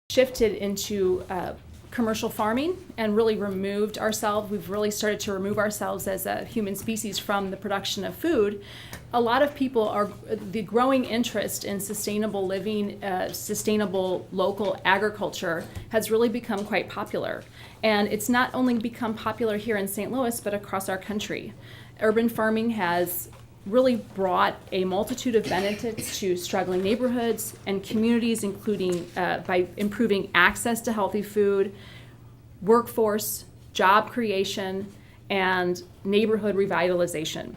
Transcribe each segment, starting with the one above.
shifted into commercial farming and really removed ourselves. We've really started to remove ourselves as a human species from the production of food. A lot of people are, the growing interest in sustainable living, sustainable local agriculture has really become quite popular. And it's not only become popular here in St. Louis, but across our country. Urban farming has really brought a multitude of benefits to struggling neighborhoods and communities, including by improving access to healthy food, workforce, job creation, and neighborhood revitalization.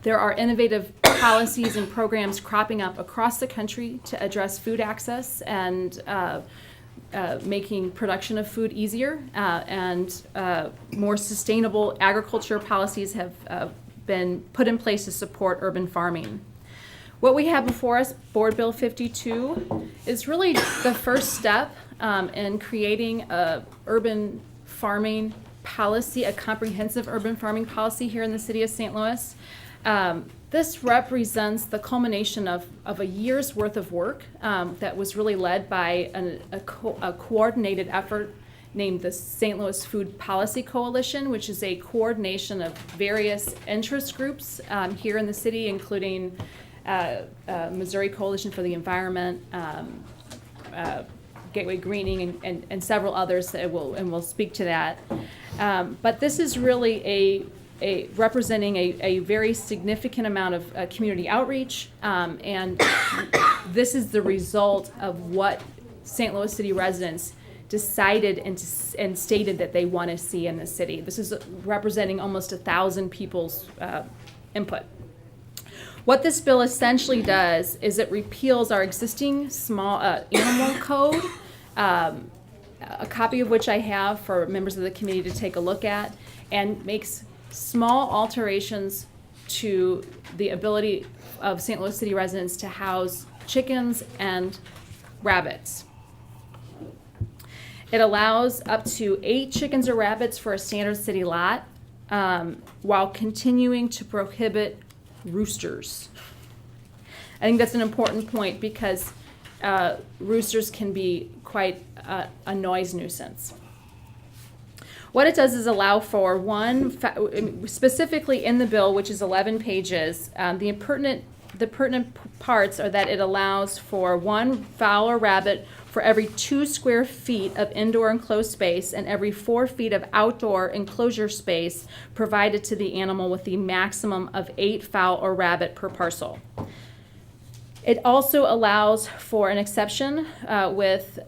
There are innovative policies and programs cropping up across the country to address food access and making production of food easier, and more sustainable agriculture policies have been put in place to support urban farming. What we have before us, Board Bill 52, is really the first step in creating a urban farming policy, a comprehensive urban farming policy here in the city of St. Louis. This represents the culmination of a year's worth of work that was really led by a coordinated effort named the St. Louis Food Policy Coalition, which is a coordination of various interest groups here in the city, including Missouri Coalition for the Environment, Gateway Greening, and several others that we'll speak to that. But this is really representing a very significant amount of community outreach, and this is the result of what St. Louis City residents decided and stated that they want to see in the city. This is representing almost 1,000 people's input. What this bill essentially does is it repeals our existing small animal code, a copy of which I have for members of the committee to take a look at, and makes small alterations to the ability of St. Louis City residents to house chickens and rabbits. It allows up to 8 chickens or rabbits for a standard city lot, while continuing to prohibit roosters. I think that's an important point because roosters can be quite a noise nuisance. What it does is allow for specifically in the bill, which is 11 pages, the pertinent parts are that it allows for 1 fowl or rabbit for every 2 square feet of indoor enclosed space and every 4 feet of outdoor enclosure space provided to the animal, with the maximum of 8 fowl or rabbit per parcel. It also allows for an exception with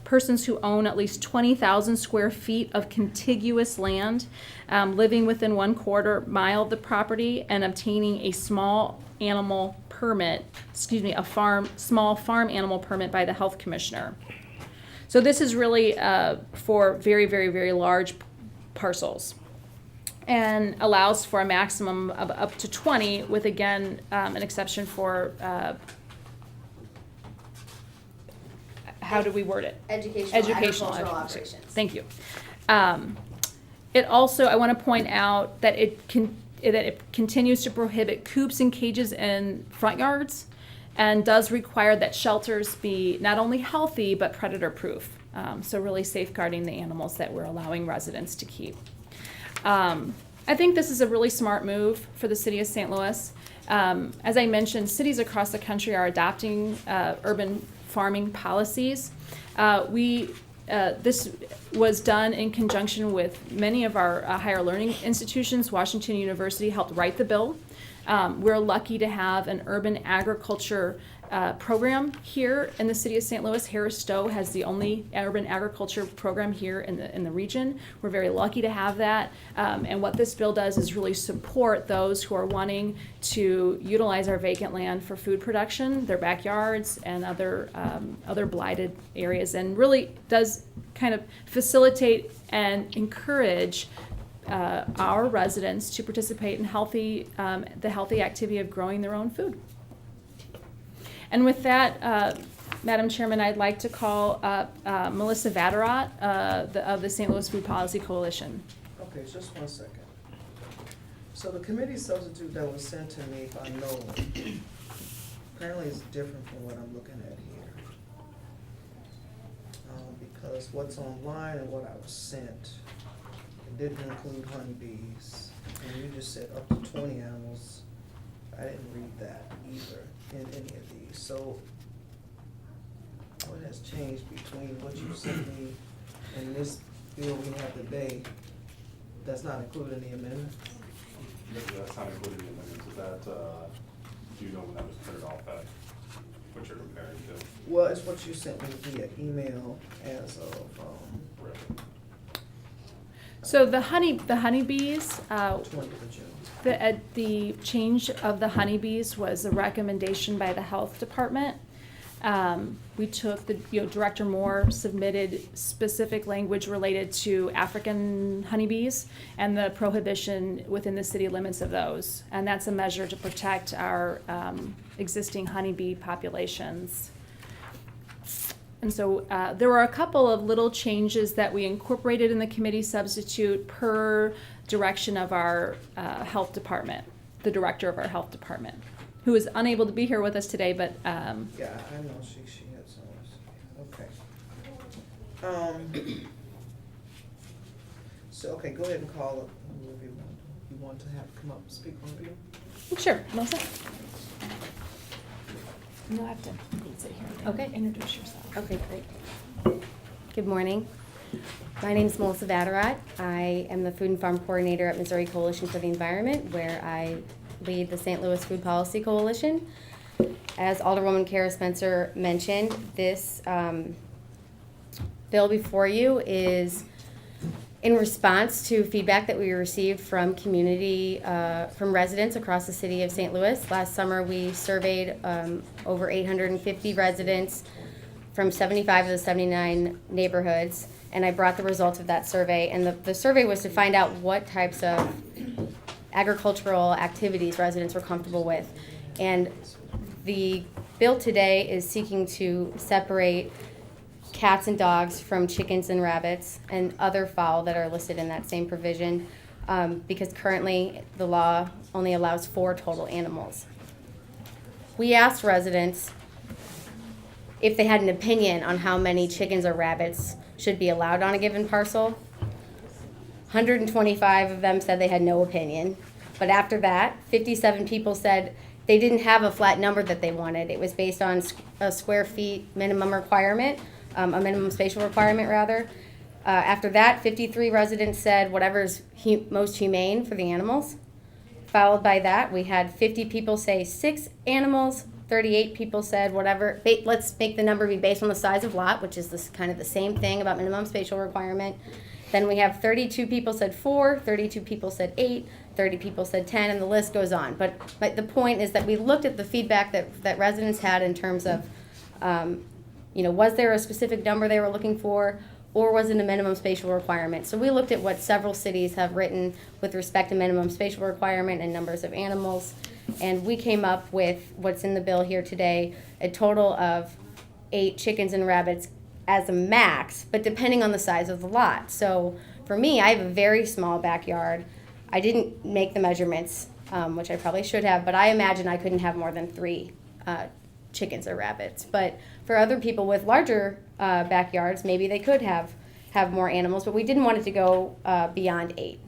persons who own at least 20,000 square feet of contiguous land, living within 1/4 mile of the property, and obtaining a small animal permit, small farm animal permit by the health commissioner. So this is really for very, very, very large parcels, and allows for a maximum of up to 20, with again an exception for how do we word it? Educational operations. Thank you. It also, I want to point out that it continues to prohibit coops and cages in front yards, and does require that shelters be not only healthy but predator proof. So really safeguarding the animals that we're allowing residents to keep. I think this is a really smart move for the city of St. Louis. As I mentioned, cities across the country are adopting urban farming policies. This was done in conjunction with many of our higher learning institutions. Washington University helped write the bill. We're lucky to have an urban agriculture program here in the city of St. Louis. Harris Stowe has the only urban agriculture program here in the region. We're very lucky to have that. And what this bill does is really support those who are wanting to utilize our vacant land for food production, their backyards, and other blighted areas, and really does kind of facilitate and encourage our residents to participate in the healthy activity of growing their own food. And with that, Madam Chairman, I'd like to call up Melissa Vatterott of the St. Louis Food Policy Coalition. Okay, just 1 second. So the committee substitute that was sent to me by Nolan apparently is different from what I'm looking at here. because what's online and what I was sent, it didn't include honeybees. And you just said up to 20 animals. I didn't read that either in any of these. So what has changed between what you sent me and this bill we have today that's not included in the amendment? That's not included in the amendment. Is that, do you know when that was printed off at, what you're comparing to? Well, it's what you sent me via email as of, Right. So the honeybees, 20th of June. the change of the honeybees was a recommendation by the health department. We took Director Moore submitted specific language related to African honeybees and the prohibition within the city limits of those. And that's a measure to protect our existing honeybee populations. And so there were a couple of little changes that we incorporated in the committee substitute per direction of our health department, the director of our health department, who is unable to be here with us today, but Yeah, I know she had some. Okay. So, okay, go ahead and call up whoever you want to have come up and speak on the bill. sure, Melissa. You'll have to sit here. And Okay. Introduce yourself. Okay, great. Good morning. My name is Melissa Vatterott. I am the Food and Farm Coordinator at Missouri Coalition for the Environment, where I lead the St. Louis Food Policy Coalition. As Alderwoman Cara Spencer mentioned, this bill before you is in response to feedback that we received from from residents across the city of St. Louis. Last summer, we surveyed over 850 residents from 75 of the 79 neighborhoods, and I brought the results of that survey. And the survey was to find out what types of agricultural activities residents were comfortable with. And the bill today is seeking to separate cats and dogs from chickens and rabbits and other fowl that are listed in that same provision, because currently the law only allows 4 total animals. We asked residents if they had an opinion on how many chickens or rabbits should be allowed on a given parcel. 125 of them said they had no opinion. But after that, 57 people said they didn't have a flat number that they wanted. It was based on a square feet minimum requirement, a minimum spatial requirement rather. After that, 53 residents said whatever's most humane for the animals. Followed by that, we had 50 people say 6 animals, 38 people said whatever, let's make the number be based on the size of lot, which is kind of the same thing about minimum spatial requirement. Then we have 32 people said 4, 32 people said 8, 30 people said 10, and the list goes on. But the point is that we looked at the feedback that residents had in terms of, was there a specific number they were looking for, or was it a minimum spatial requirement? So we looked at what several cities have written with respect to minimum spatial requirement and numbers of animals, and we came up with what's in the bill here today, a total of 8 chickens and rabbits as a max, but depending on the size of the lot. So for me, I have a very small backyard. I didn't make the measurements, which I probably should have, but I imagine I couldn't have more than 3 chickens or rabbits. But for other people with larger backyards, maybe they could have more animals, but we didn't want it to go beyond 8.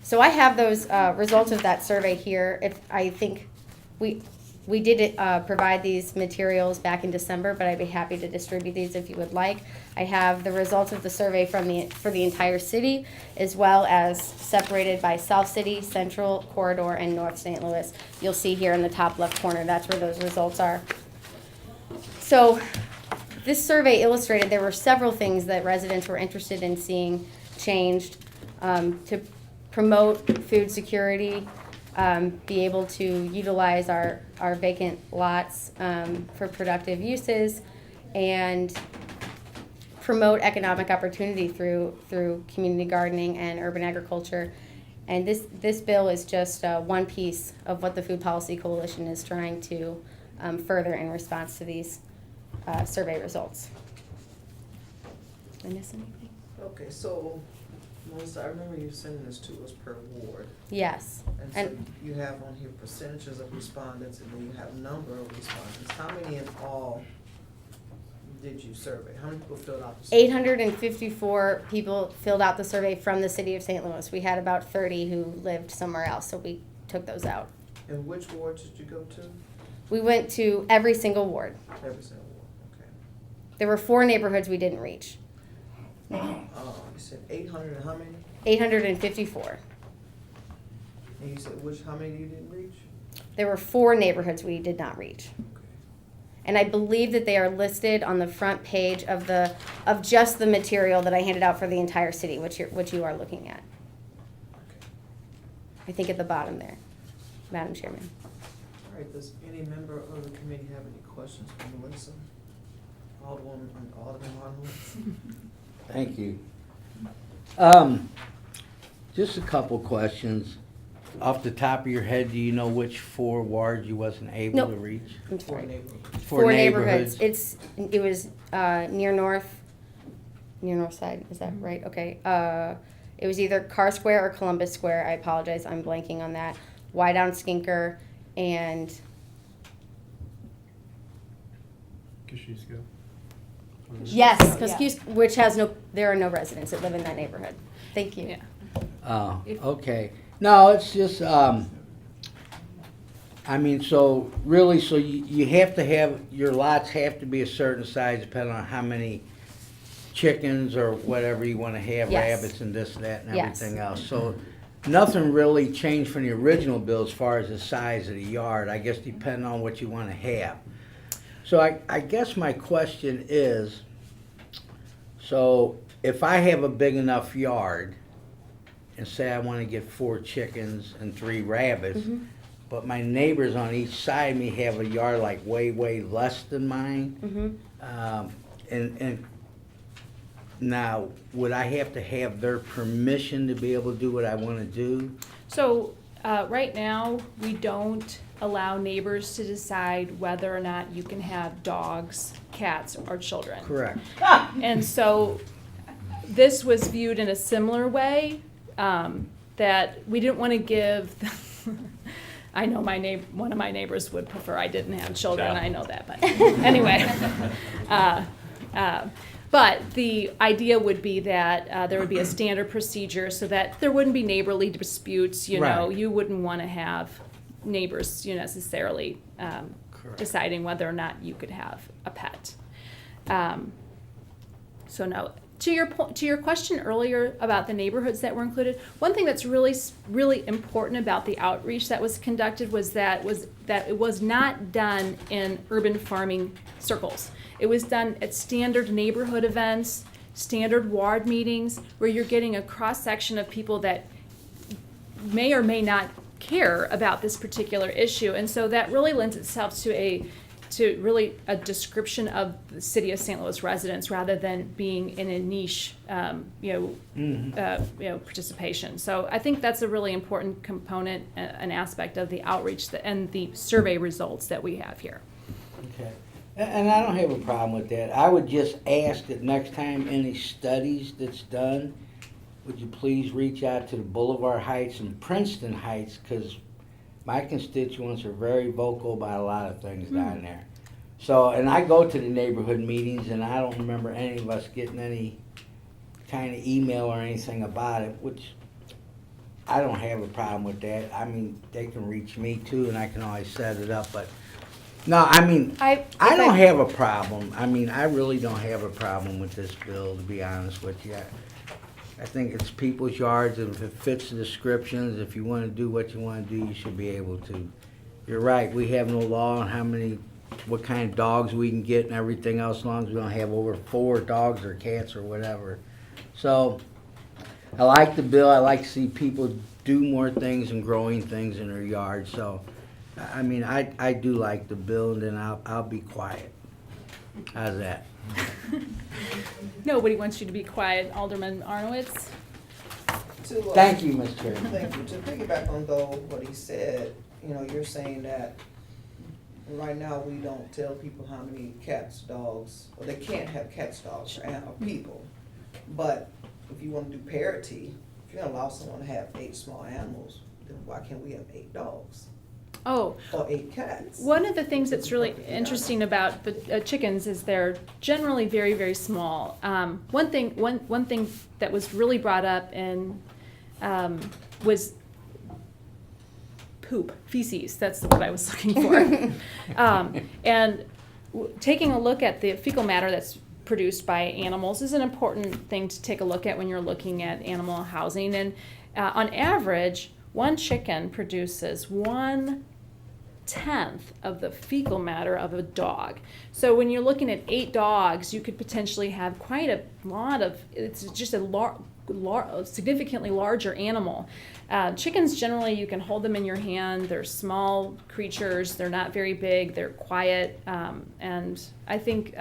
So I have those results of that survey here. I think we did provide these materials back in December, but I'd be happy to distribute these if you would like. I have the results of the survey for the entire city, as well as separated by South City, Central Corridor, and North St. Louis. You'll see here in the top left corner, that's where those results are. So this survey illustrated there were several things that residents were interested in seeing changed to promote food security, be able to utilize our vacant lots for productive uses, and promote economic opportunity through community gardening and urban agriculture. And this bill is just one piece of what the Food Policy Coalition is trying to further in response to these survey results. Did I miss anything? Okay, so, Melissa, I remember you sending this to us per ward. Yes. And so you have on here percentages of respondents, and then you have number of respondents. How many in all did you survey? How many people filled out the survey? 854 people filled out the survey from the city of St. Louis. We had about 30 who lived somewhere else, so we took those out. And which wards did you go to? We went to every single ward. Every single ward, okay. There were 4 neighborhoods we didn't reach. You said 800 and how many? 854. And you said how many you didn't reach? There were 4 neighborhoods we did not reach. Okay. And I believe that they are listed on the front page of just the material that I handed out for the entire city, which you are looking at. Okay. I think at the bottom there, Madam Chairman. All right, does any member of the committee have any questions for Melissa? Alderman Arnold? Thank you. Just a couple questions. Off the top of your head, do you know which 4 wards you wasn't able Nope. to reach? I'm Four sorry. neighborhoods. 4 neighborhoods. It was near north side. Is that right? Okay. It was either Carr Square or Columbus Square. I apologize. I'm blanking on that. Wydown Skinker and Kosciuszko. yes, Yeah. Kosciuszko, there are no residents that live in that neighborhood. Thank you. Yeah. Oh, okay. No, it's just, I mean, so really, so you have to have, your lots have to be a certain size depending on how many chickens or whatever you want to have, Yes. rabbits and this, that, and Yes. everything else. So nothing really changed from the original bill as far as the size of the yard, I guess depending on what you want to have. So I guess my question is, so if I have a big enough yard, and say I want to get 4 chickens and 3 rabbits, Mhm. but my neighbors on each side of me have a yard like way less than mine, Mm-hmm. and now, would I have to have their permission to be able to do what I want to do? So, right now, we don't allow neighbors to decide whether or not you can have dogs, cats, or children. Correct. And so, this was viewed in a similar way, that we didn't want to give, I know one of my neighbors would prefer I didn't have children, Yeah. I know that, but anyway. But the idea would be that there would be a standard procedure so that there wouldn't be neighborly disputes, you know. Right. You wouldn't want to have neighbors, necessarily Correct. deciding whether or not you could have a pet. So no, to your question earlier about the neighborhoods that were included, one thing that's really important about the outreach that was conducted was that it was not done in urban farming circles. It was done at standard neighborhood events, standard ward meetings, where you're getting a cross-section of people that may or may not care about this particular issue. And so that really lends itself to really a description of the city of St. Louis residents rather than being in a niche, participation. So I think that's a really important component, an aspect of the outreach and the survey results that we have here. Okay. And I don't have a problem with that. I would just ask that next time any studies that's done, would you please reach out to the Boulevard Heights and Princeton Heights, because my constituents are very vocal about a lot of things down there. So, and I go to the neighborhood meetings, and I don't remember any of us getting any kind of email or anything about it, which I don't have a problem with that. I mean, they can reach me too, and I can always set it up, but no, I mean, I don't have a problem. I mean, I really don't have a problem with this bill, to be honest with you. I think it's people's yards, and if it fits the descriptions, if you want to do what you want to do, you should be able to. You're right, we have no law on what kind of dogs we can get and everything else, as long as we don't have over 4 dogs or cats or whatever. So, I like the bill. I like to see people do more things and growing things in their yard. So, I mean, I do like the bill, and then I'll be quiet. How's that? Nobody wants you to be quiet, Alderman Arnowitz. Thank you, Mr. Chairman. Thank you. To piggyback on what he said, you're saying that right now we don't tell people how many cats, dogs, or they can't have cats, dogs, or people. But if you want to do parity, if you're gonna allow someone to have 8 small animals, then why can't we have 8 dogs? Oh, or 8 cats. one of the things that's really interesting about the chickens is they're generally very, very small. One thing that was really brought up was poop, feces. That's what I was looking for. And taking a look at the fecal matter that's produced by animals is an important thing to take a look at when you're looking at animal housing. And on average, one chicken produces 1/10 of the fecal matter of a dog. So when you're looking at 8 dogs, you could potentially have quite a lot of, it's just a significantly larger animal. Chickens, generally, you can hold them in your hand. They're small creatures. They're not very big. They're quiet. And I think,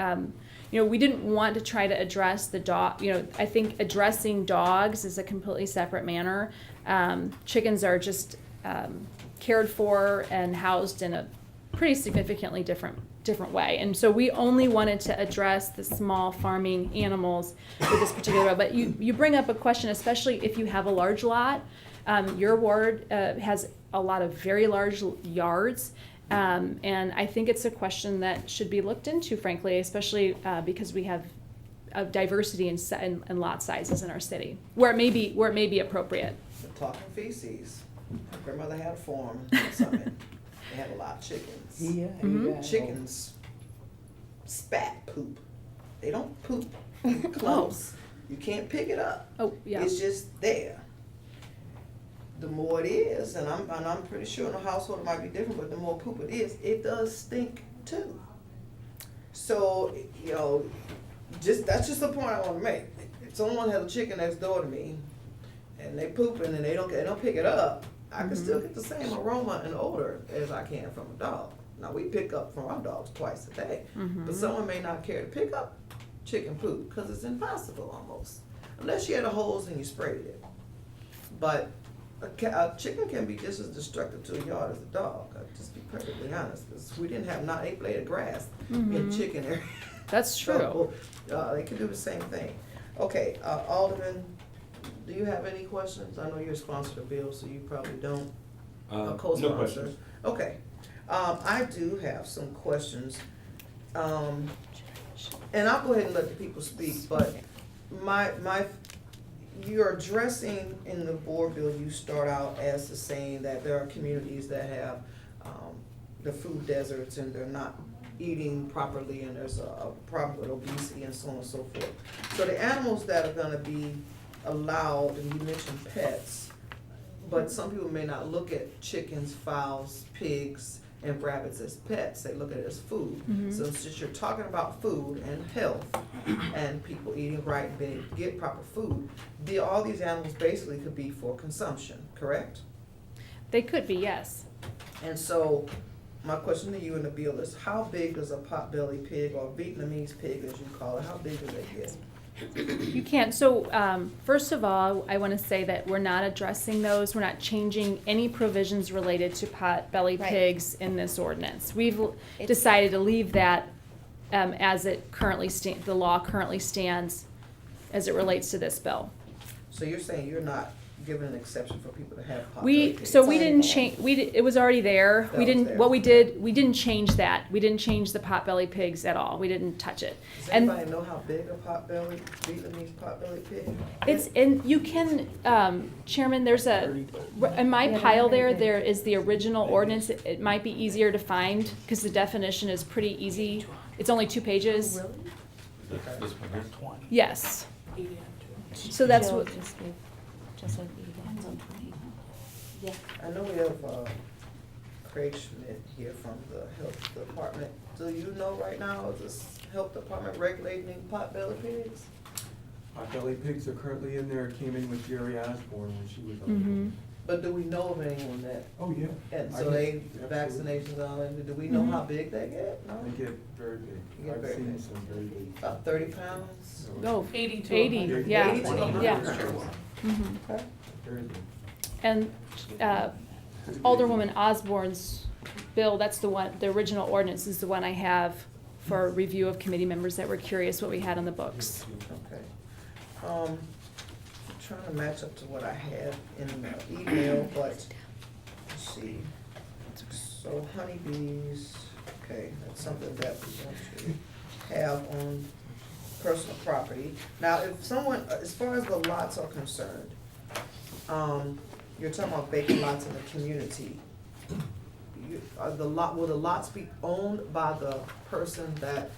we didn't want to try to address the dog. I think addressing dogs is a completely separate manner. Chickens are just cared for and housed in a pretty significantly different way. And so we only wanted to address the small farming animals with this particular bill. But you bring up a question, especially if you have a large lot. Your ward has a lot of very large yards. And I think it's a question that should be looked into, frankly, especially because we have a diversity in lot sizes in our city, where it may be appropriate. We're talking feces. My grandmother had a farm in Summit. They had a lot of chickens. Yeah, Mhm. yeah. Chickens spat poop. They don't poop close. You can't pick it up. Oh, yeah. It's just there. The more it is, and I'm pretty sure in a household it might be different, but the more poop it is, it does stink too. So, that's just the point I want to make. If someone has a chicken next door to me, and they pooping and they don't pick it up, I can still get the same aroma and odor as I can from a dog. Now, we pick up from our dogs twice a day, but someone may not care to pick up chicken poop because it's impossible almost, unless you had a hose and you sprayed it. But a chicken can be just as destructive to a yard as a dog. I'll just be perfectly honest, because we didn't have not a blade of grass in chicken area. That's true. So, they can do the same thing. Okay, Alderman, do you have any questions? I know you're a sponsor of the bill, so you probably don't. No Co-sponsor. questions. Okay, I do have some questions. And I'll go ahead and let the people speak, but you're addressing in the board bill, you start out as to saying that there are communities that have the food deserts and they're not eating properly and there's a problem with obesity and so on and so forth. So the animals that are gonna be allowed, and you mentioned pets, but some people may not look at chickens, fowls, pigs, and rabbits as pets. They look at it as food. So since you're talking about food and health and people eating right and being able to get proper food, all these animals basically could be for consumption, correct? They could be, yes. And so my question to you in the bill is, how big does a potbelly pig or Vietnamese pig, as you call it, how big do they get? You can't. So first of all, I want to say that we're not addressing those. We're not changing any provisions related to pot-bellied Right. pigs in this ordinance. We've decided to leave that as it currently the law currently stands as it relates to this bill. So you're saying you're not giving an exception for people to have potbelly We pigs? so we didn't change. It was already there. That We was didn't. there. What we did, we didn't change that. We didn't change the pot-bellied pigs at all. We didn't touch it. Does And anybody know how big a potbelly, Vietnamese potbelly pig? it's and you can, Chairman. There's in my pile there is the original ordinance. It might be easier to find because the definition is pretty easy. It's only 2 pages. This one is 20. Yes. So that's Jill what. just gave- just like you guys on twenty. Yeah. I know we have Craig Schmidt here from the health department. Do you know right now, is this health department regulating potbelly pigs? Potbelly pigs are currently in there, came in with Jerry Osborne when she was on. Mhm. But do we know of anyone that, Oh, yeah. and I so can- they, absolutely. vaccinations on it, do we know Mhm. how big they get? No? They get very They big. get I've very seen big. some very big. About 30 pounds? Oh, 80 to 80. 100. Yeah. 80 to 100 Yeah. pounds. Mhm. Okay. Very big. And Alderwoman Osborne's bill, that's the one, the original ordinance is the one I have for review of committee members that were curious what we had on the books. Okay. I'm trying to match up to what I had in the email, but let's see. So honeybees, okay, that's something that we want to have on personal property. Now, if someone, as far as the lots are concerned, you're talking about vacant lots in the community. Will the lots be owned by the person that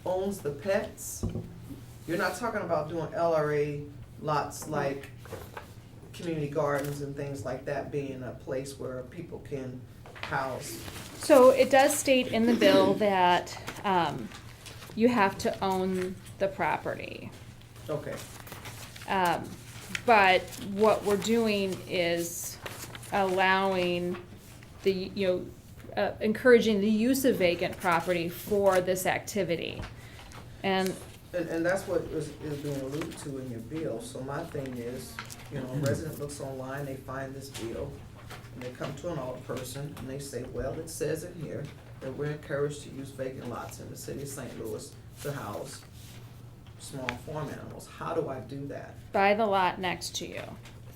owns the pets? You're not talking about doing LRA lots like community gardens and things like that being a place where people can house. So it does state in the bill that you have to own the property. Okay, But what we're doing is allowing the, encouraging the use of vacant property for this activity. And and that's what is being alluded to in your bill. So my thing is, a resident looks online, they find this bill, and they come to an alderperson, and they say, well, it says in here that we're encouraged to use vacant lots in the city of St. Louis to house small farm animals. How do I do that? buy the lot next to you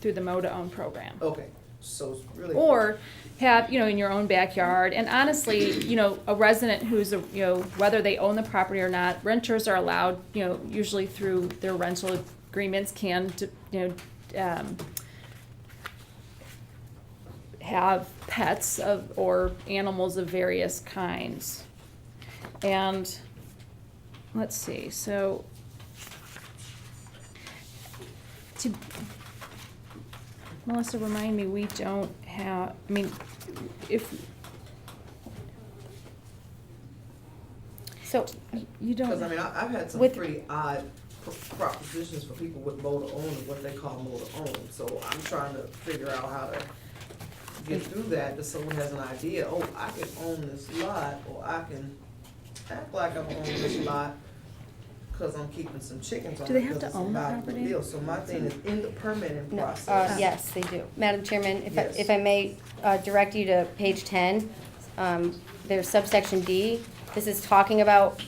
through the Mow to Own program. Okay, so it's really. Or have, in your own backyard. And honestly, a resident who's, whether they own the property or not, renters are allowed, usually through their rental agreements can, have pets or animals of various kinds. And let's see, so Melissa, remind me, we don't have, So, you don't. Because I've had some With- pretty odd propositions for people with mow to own and what they call mow to own. So I'm trying to figure out how to get through that someone has an idea, oh, I can own this lot, or I can act like I'm owning this lot because I'm keeping some chickens on Do they it have because to it's a own the valuable property? deal. So my thing is in the permitting no, process. yes, they do. Madam Chairman, Yes. if I may direct you to page 10, there's subsection D. This is talking about,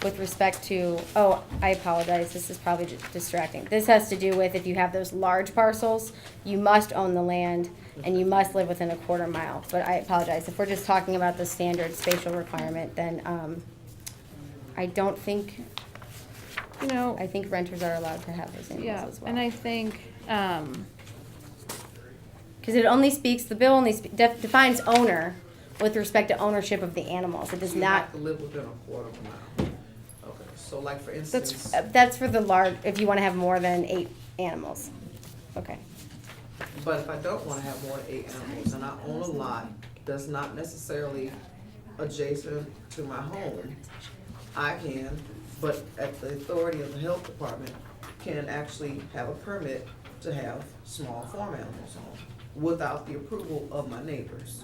with respect to, I apologize, this is probably distracting. This has to do with if you have those large parcels, you must own the land and you must live within a quarter mile. But I apologize, if we're just talking about the standard spatial requirement, then I don't think, I think renters are allowed to have those Yeah, animals as well. and I think, Because it only speaks, the bill only defines owner with respect to ownership of the animals. It does You not, have to live within a quarter of a mile. Okay, so like for instance. that's for the large, if you want to have more than 8 animals. Okay. But if I don't wanna have more than 8 animals and I own a lot that's not necessarily adjacent to my home, I can, but at the authority of the health department, can actually have a permit to have small farm animals on without the approval of my neighbors.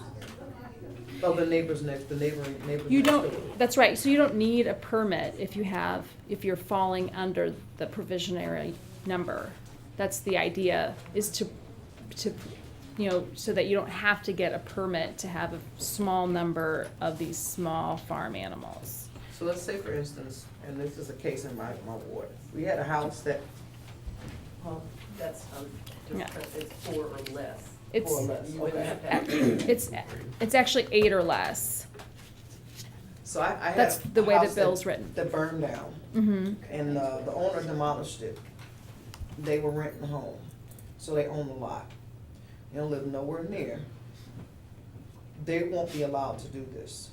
Of the neighbors next, the neighbors you next door. don't, that's right, so you don't need a permit if you're falling under the provisionary number. That's the idea, is to, so that you don't have to get a permit to have a small number of these small farm animals. So let's say for instance, and this is a case in my ward, we had a house that, That's, Yeah. it's 4 or less. It's, More or less, You wouldn't okay. have to have. it's actually 8 or less. So I had That's the a way the house that- bill's written. that burned down. Mm-hmm. And the owner demolished it. They were renting the home, so they own the lot. They don't live nowhere near. They won't be allowed to do this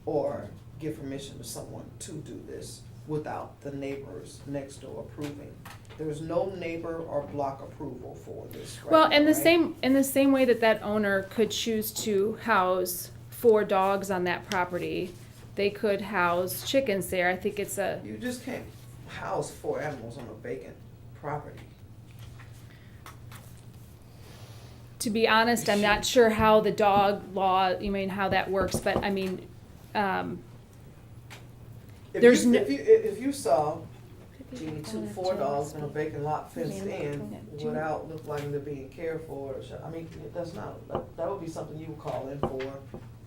or give permission to someone to do this without the neighbors next door approving. There's no neighbor or block approval for this right Well, now, in the right? same way that owner could choose to house 4 dogs on that property, they could house chickens there. I think it's a, You just can't house 4 animals on a vacant property. to be honest, I'm not sure how the dog law, how that works, but there's no. If you saw Jeannie, 4 dogs in a vacant lot fenced in without look like they're being cared for, that's not, that would be something you would call in for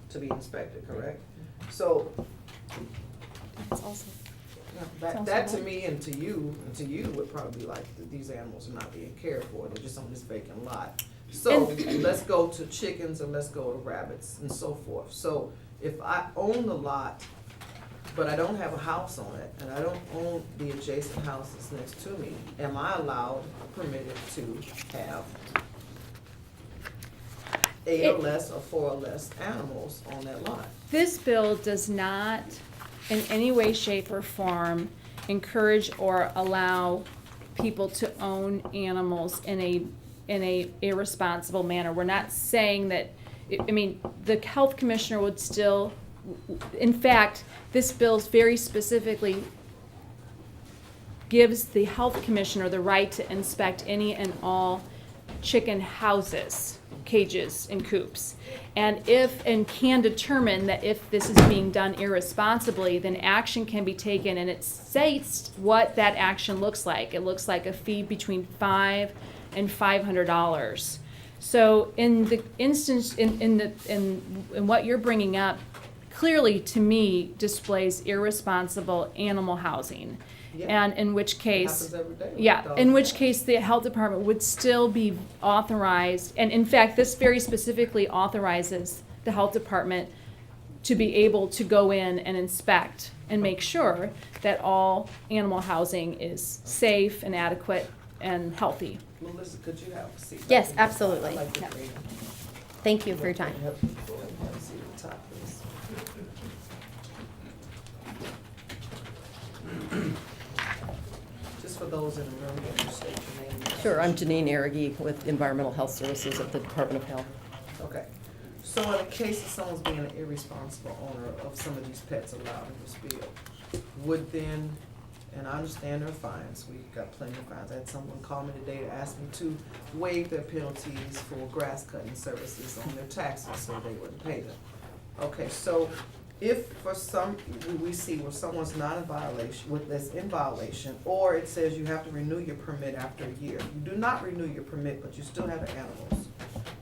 to be inspected, correct? So, It's also, that to me and to you would probably be like, these animals are not being cared for, they're just on this vacant lot. So let's go to chickens and let's go to rabbits and so forth. So if I own the lot, but I don't have a house on it, and I don't own the adjacent houses next to me, am I allowed, permitted to have 8 or less or 4 or less animals on that lot? This bill does not in any way, shape, or form encourage or allow people to own animals in a irresponsible manner. We're not saying that, I mean, the health commissioner would still, in fact, this bill very specifically gives the health commissioner the right to inspect any and all chicken houses, cages, and coops. And can determine that if this is being done irresponsibly, then action can be taken, and it states what that action looks like. It looks like a fee between $5 and $500. So in the instance, in what you're bringing up, clearly to me displays irresponsible animal housing. Yeah. And in which It case, happens every day with yeah, dogs in and which cats. case the health department would still be authorized, and in fact, this very specifically authorizes the health department to be able to go in and inspect and make sure that all animal housing is safe and adequate and healthy. Melissa, could you have a seat? Yes, absolutely. I'd like to Yeah. bring- Thank you for your time. Have you go ahead and have a seat at the top, please. Just for those in the room, can you state your name? and Sure, I'm position? Janine Arreguy with Environmental Health Services at the Department of Health. Okay, so in the case of someone's being an irresponsible owner of some of these pets allowed in this bill, would then, and I understand there are fines, we've got plenty of fines. I had someone call me today to ask me to waive their penalties for grass cutting services on their taxes, so they wouldn't pay them. Okay, so if for some, we see where someone's not in violation, that's in violation, or it says you have to renew your permit after a year. You do not renew your permit, but you still have the animals.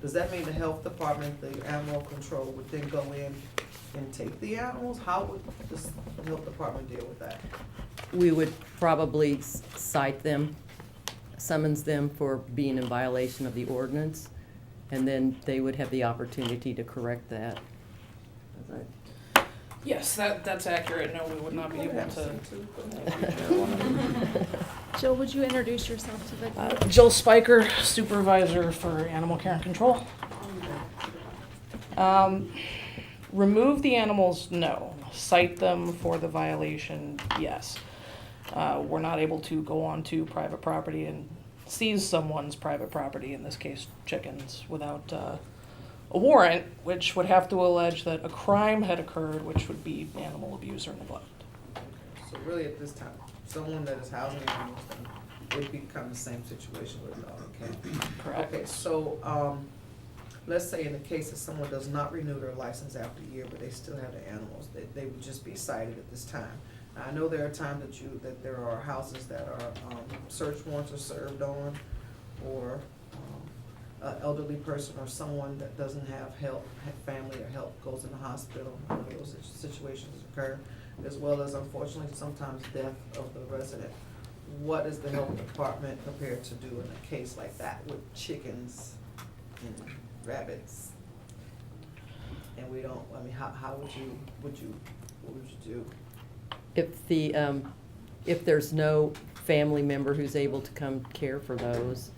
Does that mean the health department, the animal control would then go in and take the animals? How would the health department deal with that? We would probably cite them, summons them for being in violation of the ordinance, and then they would have the opportunity to correct that. Yes, that's accurate. No, we would not be able to. Jill, would you introduce yourself to the? Jill Spiker, Supervisor for Animal Care and Control. Remove the animals, no. Cite them for the violation, yes. We're not able to go onto private property and seize someone's private property, in this case chickens, without a warrant, which would have to allege that a crime had occurred, which would be animal abuse or neglect. So really at this time, someone that is housing animals, then it become the same situation with a dog and cat. Correct. Okay, so, let's say in the case that someone does not renew their license after a year, but they still have the animals, they would just be cited at this time. Now, I know there are times that there are houses that are, search warrants are served on, or, an elderly person or someone that doesn't have help, family or help goes in the hospital, one of those situations occur, as well as unfortunately sometimes death of the resident. What is the health department prepared to do in a case like that with chickens and rabbits? And we don't, I mean, how would you, what would you do? If there's no family member who's able to come care for those,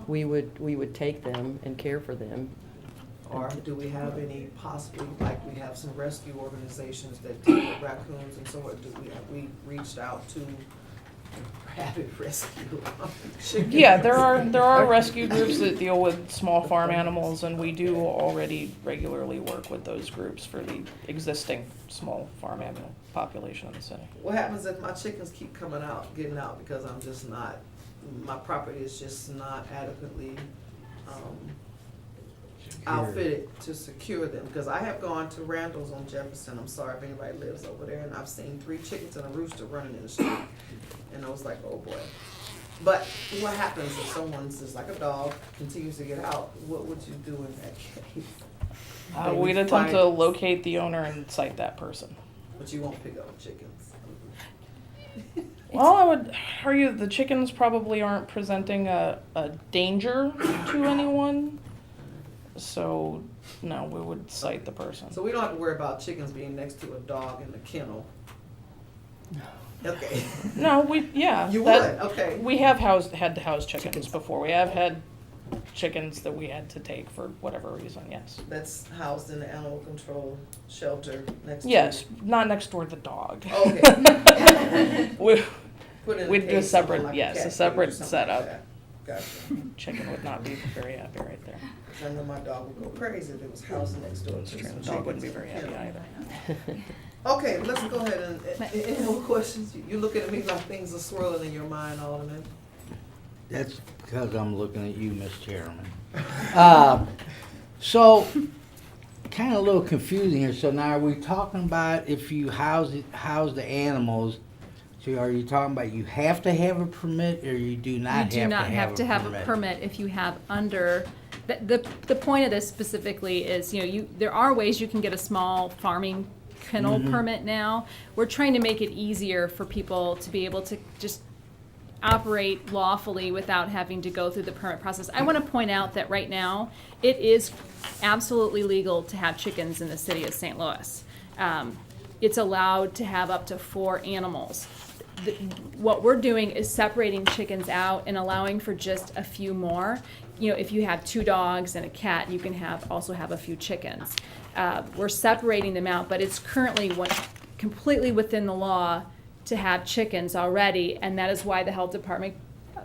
we would take them and care for them. Or do we have any possibly, like we have some rescue organizations that deal with raccoons and so on, have we reached out to rabbit rescue? chickens? Yeah, there are rescue groups that deal with small farm animals, and we do already regularly work with those groups for the existing small farm animal population in the city. What happens if my chickens keep getting out because I'm just not, my property is just not adequately, outfitted to secure them? Because I have gone to Randall's on Jefferson, I'm sorry if anybody lives over there, and I've seen 3 chickens and a rooster running in the street. And I was like, oh boy. But what happens if someone's just like a dog, continues to get out? What would you do in that case? We'd attempt to locate the owner and cite that person. But you won't pick up chickens. Well, I would argue the chickens probably aren't presenting a danger to anyone. So, no, we would cite the person. So we don't have to worry about chickens being next to a dog in the kennel. Okay. No, we, yeah. You that- would, okay. We have had to house chickens before. We have had chickens that we had to take for whatever reason, yes. That's housed in the animal control shelter next to. Yes, not next door to the dog. Okay. We, Put in a We'd do a cage, something separate- like yes, a cat cage or separate something setup. like that. Gotcha. chicken would not be very happy right there. 'Cause I know my dog would go crazy if it was housed next door That's to true. some The dog wouldn't be chickens very in the happy kennel. either. Okay, let's go ahead and, any more questions? You looking at me like things are swirling in your mind, Alderman. That's because I'm looking at you, Miss Chairman. So, kind of a little confusing here. So now, are we talking about if you house the animals? So, are you talking about you have to have a permit, or you do not You do not have to have a permit? permit if you have under, the point of this specifically is, there are ways you can get a small farming kennel permit now. We're trying to make it easier for people to be able to just operate lawfully without having to go through the permit process. I want to point out that right now, it is absolutely legal to have chickens in the city of St. Louis. It's allowed to have up to 4 animals. What we're doing is separating chickens out and allowing for just a few more. If you have 2 dogs and a cat, you can also have a few chickens. We're separating them out, but it's currently completely within the law to have chickens already, and that is why the health department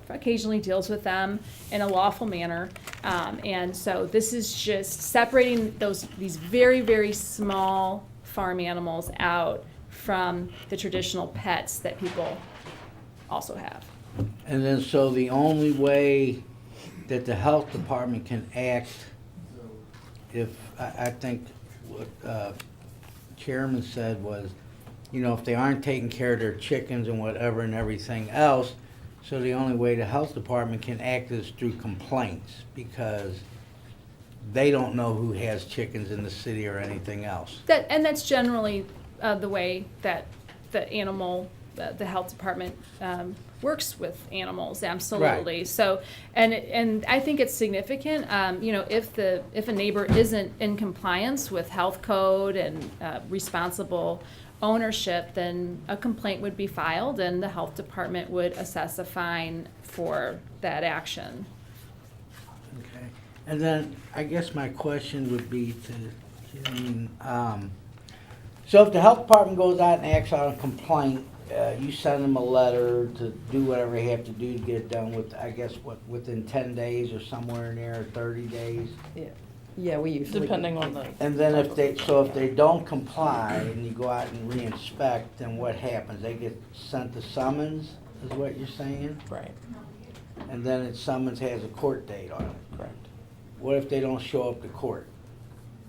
occasionally deals with them in a lawful manner. And so this is just separating these very, very small farm animals out from the traditional pets that people also have. And then, so the only way that the health department can act, if, I think what Chairman said was, if they aren't taking care of their chickens and whatever and everything else, so the only way the health department can act is through complaints, because they don't know who has chickens in the city or anything else. That's generally the way that the health department works with animals, absolutely. Right. So, and I think it's significant, if a neighbor isn't in compliance with health code and responsible ownership, then a complaint would be filed and the health department would assess a fine for that action. Okay. And then, I guess my question would be so if the health department goes out and acts on a complaint, you send them a letter to do whatever they have to do to get it done within 10 days or somewhere in there, or 30 days? Yeah, we usually. Depending on the. And then if they don't comply and you go out and re-inspect, then what happens? They get sent a summons, is what you're saying? Right, And then it summons has a court date on it. correct. What if they don't show up to court?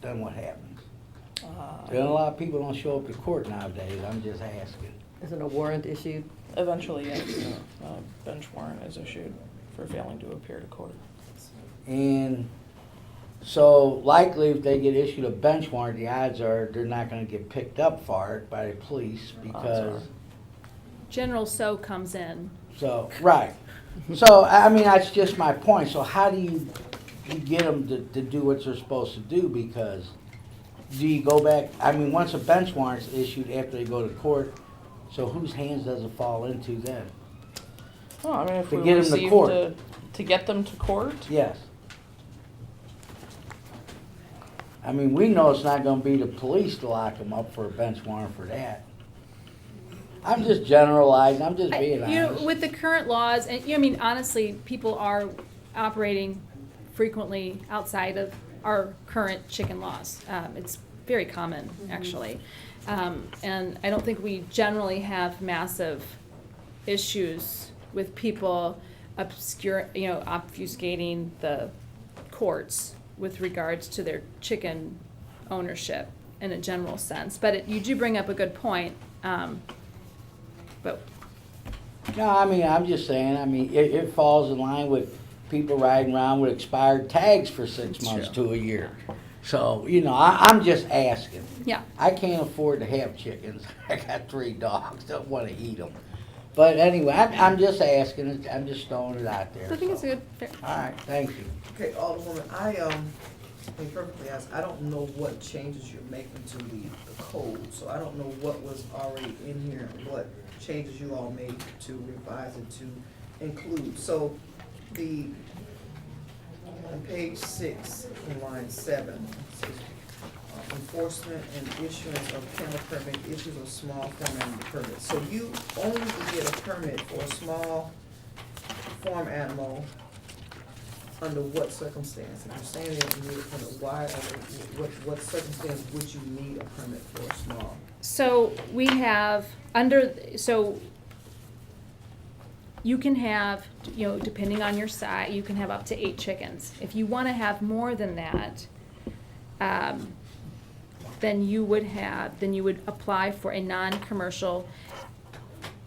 Then what happens? A lot of people don't show up to court nowadays, I'm just asking. Isn't a warrant issued? Eventually, yes, a bench warrant is issued for failing to appear to court. And so likely if they get issued a bench warrant, the odds are they're not gonna get picked up for it by the police because, General So comes in. so, right. So, I mean, that's just my point. So how do you get them to do what they're supposed to do? Because do you go back, I mean, once a bench warrant's issued after they go to court, so whose hands does it fall into then? Well, I mean, if To we get 'em to received court. to get them to court, Yes. I mean, we know it's not gonna be the police to lock them up for a bench warrant for that. I'm just generalizing, I'm just being honest. With the current laws, and honestly, people are operating frequently outside of our current chicken laws. It's very common, actually. And I don't think we generally have massive issues with people obfuscating the courts with regards to their chicken ownership in a general sense. But you do bring up a good point. But No, I mean, I'm just saying, it falls in line with people riding around with expired tags for 6 months to a year. So, I'm just asking. yeah, I can't afford to have chickens. I got 3 dogs, don't wanna eat them. But anyway, I'm just asking, I'm just throwing it out there. I think so. it's a good. All right, thank you. Okay, Alderwoman, to be perfectly honest, I don't know what changes you're making to the code, so I don't know what was already in here and what changes you all made to revise it to include. So on page 6, in line 7, it says, enforcement and issuance of kennel permit, issues of small farm animal permit. So you only get a permit for a small farm animal under what circumstance? If you're saying that you need a permit, why, or what circumstance would you need a permit for a small? So we have you can have, depending on your size, you can have up to 8 chickens. If you want to have more than that, then you would apply for a non-commercial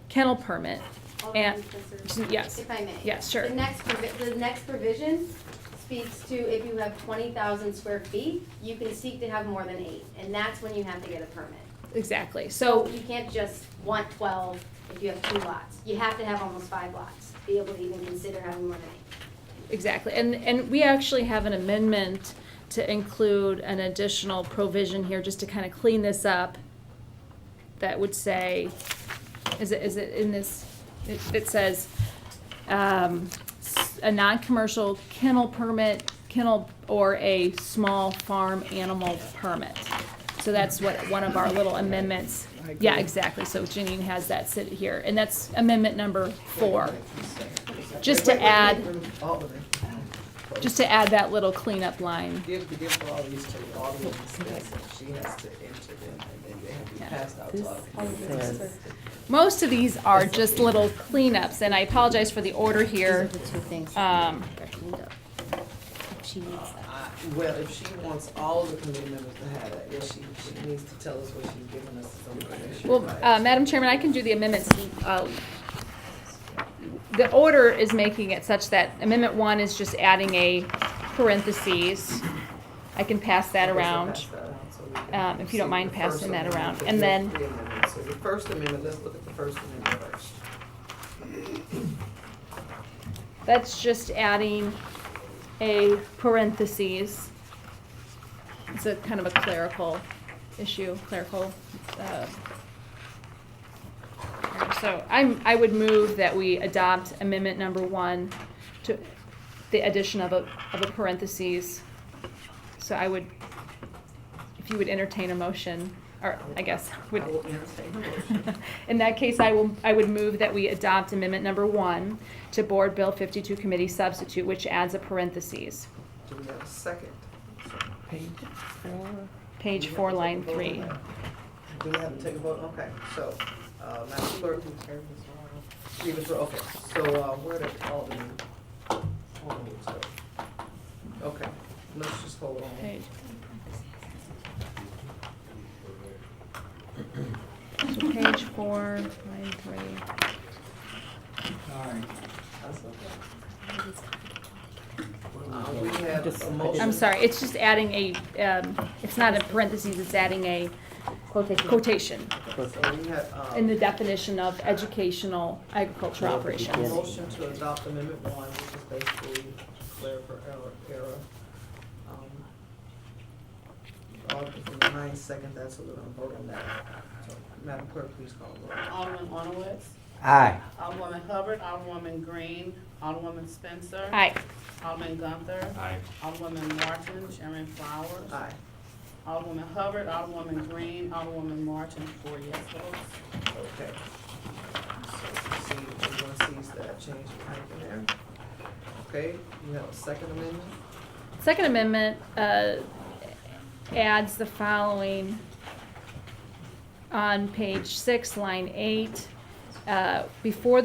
kennel permit. And yes, If I may. yes, sure. The next provision speaks to if you have 20,000 square feet, you can seek to have more than 8, and that's when you have to get a permit. Exactly. So So you can't just want 12 if you have 2 lots. You have to have almost 5 lots to be able to even consider having more than 8. exactly, and we actually have an amendment to include an additional provision here just to kind of clean this up. That would say, is it in this? It says a non-commercial kennel permit, kennel or a small farm animal permit. So that's what one of our little amendments. Yeah, exactly. So Janine has that sit here, and that's amendment number 4. Just to add that little cleanup line. Give all these to the audience, and she has to enter them, and then they have to be passed out to other people. Most of these are just little cleanups, and I apologize for the order here. These are the 2 things Um, that are cleaned up. If she needs that. Well, if she wants all the committee members to have that, yes, she needs to tell us what she's giving us. Some information. Well, Madam Chairman, I can do the amendments. The order is making it such that Amendment 1 is just adding a parentheses. I can pass that Okay, so around, pass that around so we can if you don't see mind the first passing that amendment, around. And then, the amendment. So the First Amendment, let's look at the First Amendment first. that's just adding a parentheses. It's a kind of a clerical issue, so I would move that we adopt amendment number 1 to the addition of a parentheses. So I would, if you would entertain a motion, or I guess would. I will entertain the motion. In that case, I would move that we adopt amendment number 1 to Board Bill 52 Committee Substitute, which adds a parentheses. Do we have a second? Page 4, line 3. Do we have to take a vote? Okay, so, Madam Clerk. Okay, so, where did Alderman? Okay, let's just hold on. Page. So page 4, line 3. That's okay. We have a motion. I'm sorry, it's just adding a, it's not a parentheses, it's adding a quotation So we have, in the definition of educational agricultural a operations. motion to adopt Amendment 1, which is basically clerical error. Alderman Ryan second that, so we're gonna vote on that. So, Madam Clerk, please call the roll. Alderman Honowitz, Aye. Alderwoman Hubbard, Alderwoman Green, Alderwoman Spencer. Aye. Alderman Gunther. Aye. Alderwoman Martin, Chairman Flowers. Aye. Alderwoman Hubbard, Alderwoman Green, Alderwoman Martin, 4 yes votes. Okay. So, see, we're gonna seize that change right in there. Okay, you have a second amendment? Second Amendment adds the following on page 6, line 8. Before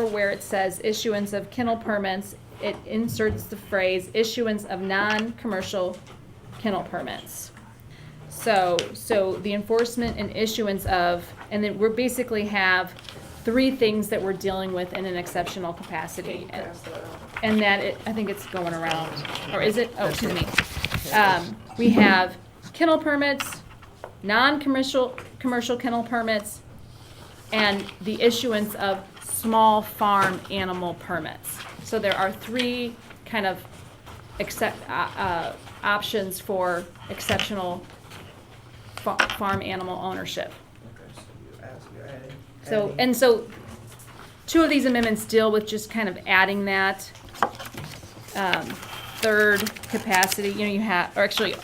where it says issuance of kennel permits, it inserts the phrase issuance of non-commercial kennel permits. So the enforcement and issuance of, and then we basically have 3 things that we're dealing with in an exceptional capacity. Pass that out. And that, I think it's going around, or is it? Oh, excuse me. We have kennel permits, non-commercial kennel permits, and the issuance of small farm animal permits. So there are 3 kind of options for exceptional farm animal ownership. Okay, so you're adding. So, and so, two of these amendments deal with just kind of adding that third capacity, you have, or actually,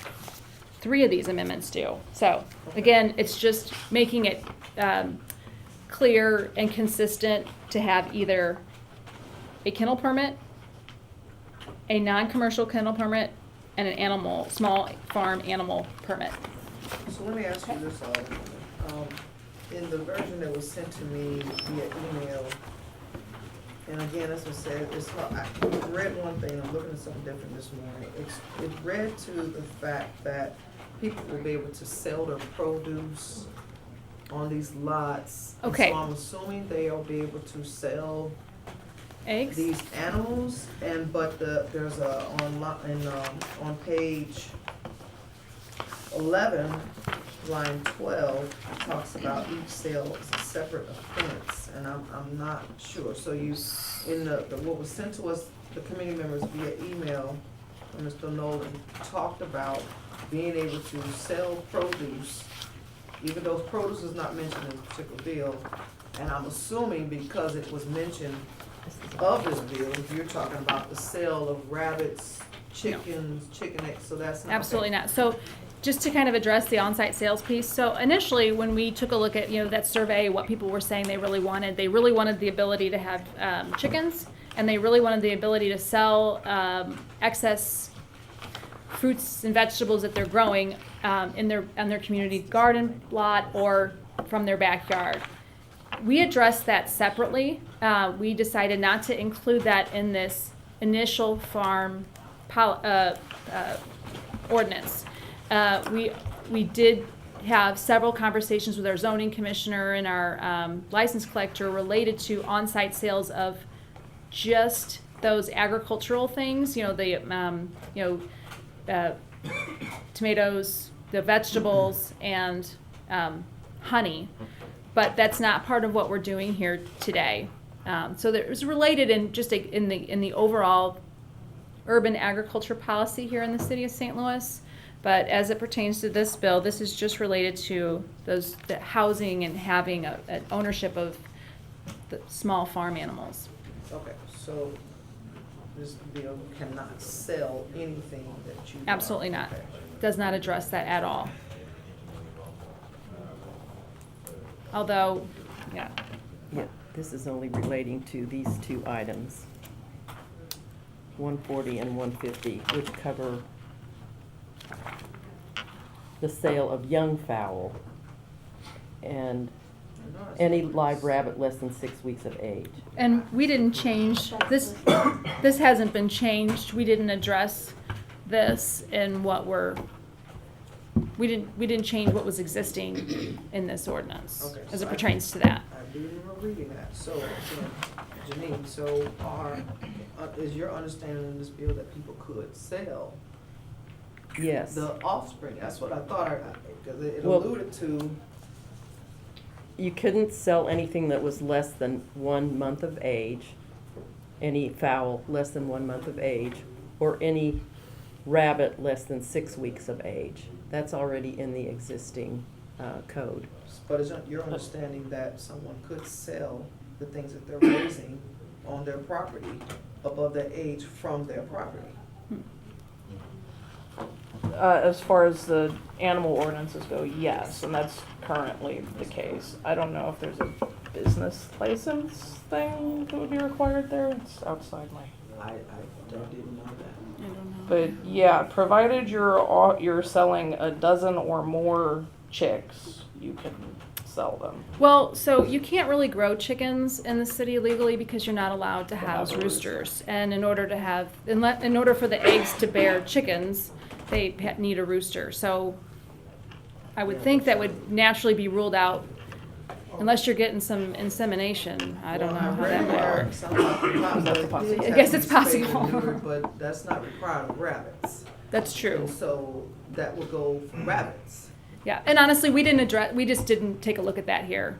3 of these amendments do. So, again, it's just making it clear and consistent to have either a kennel permit, a non-commercial kennel permit, and an small farm animal permit. So let me ask you this, Alderman. In the version that was sent to me via email, and again, as I said, I read one thing, I'm looking at something different this morning. It read to the fact that people will be able to sell their produce on these lots. And Okay. so I'm assuming they'll be able to sell Eggs? these animals, but there's on page 11, line 12, it talks about each sale as a separate offense, and I'm not sure. So what was sent to us, the committee members via email, Mr. Nolan talked about being able to sell produce, even though produce is not mentioned in this particular bill, and I'm assuming because it was mentioned of this bill, you're talking about the sale of rabbits, chickens, chicken eggs, so that's not. Absolutely not. So just to kind of address the on-site sales piece. So initially, when we took a look at, that survey, what people were saying they really wanted the ability to have chickens, and they really wanted the ability to sell excess fruits and vegetables that they're growing in their community garden lot or from their backyard. We addressed that separately. We decided not to include that in this initial farm ordinance. We did have several conversations with our zoning commissioner and our license collector related to on-site sales of just those agricultural things, tomatoes, the vegetables, and honey. But that's not part of what we're doing here today. So it was related in the overall urban agriculture policy here in the city of St. Louis. But as it pertains to this bill, this is just related to the housing and having an ownership of the small farm animals. Okay, so this bill cannot sell anything that you. Absolutely not. Okay. Does not address that at all. Although, yeah. Yeah, this is only relating to these 2 items, 140 and 150, which cover the sale of young fowl and any live rabbit less than 6 weeks of age. And we didn't change, this hasn't been changed. We didn't address this in we didn't change what was existing in this ordinance Okay, as so it pertains to that. I do remember reading that. So, again, Janine, so is your understanding in this bill that people could sell Yes. the offspring? That's what I thought, because it Well- alluded to. You couldn't sell anything that was less than 1 month of age, any fowl less than 1 month of age, or any rabbit less than 6 weeks of age. That's already in the existing code. But is it your understanding that someone could sell the things that they're raising on their property above their age from their property? As far as the animal ordinances go, yes, and that's currently the case. I don't know if there's a business license thing that would be required there. It's outside my. I didn't know that. I don't know. But yeah, provided you're selling a dozen or more chicks, you can sell them. Well, so you can't really grow chickens in the city legally because you're not allowed to house roosters. And in order for the eggs to bear chickens, they need a rooster. So I would think that would naturally be ruled out unless you're getting some insemination. I don't know how that might work. That's a possibility. I guess it's possible. But that's not required of rabbits. That's true. And so that will go for rabbits. Yeah, and honestly, we just didn't take a look at that here.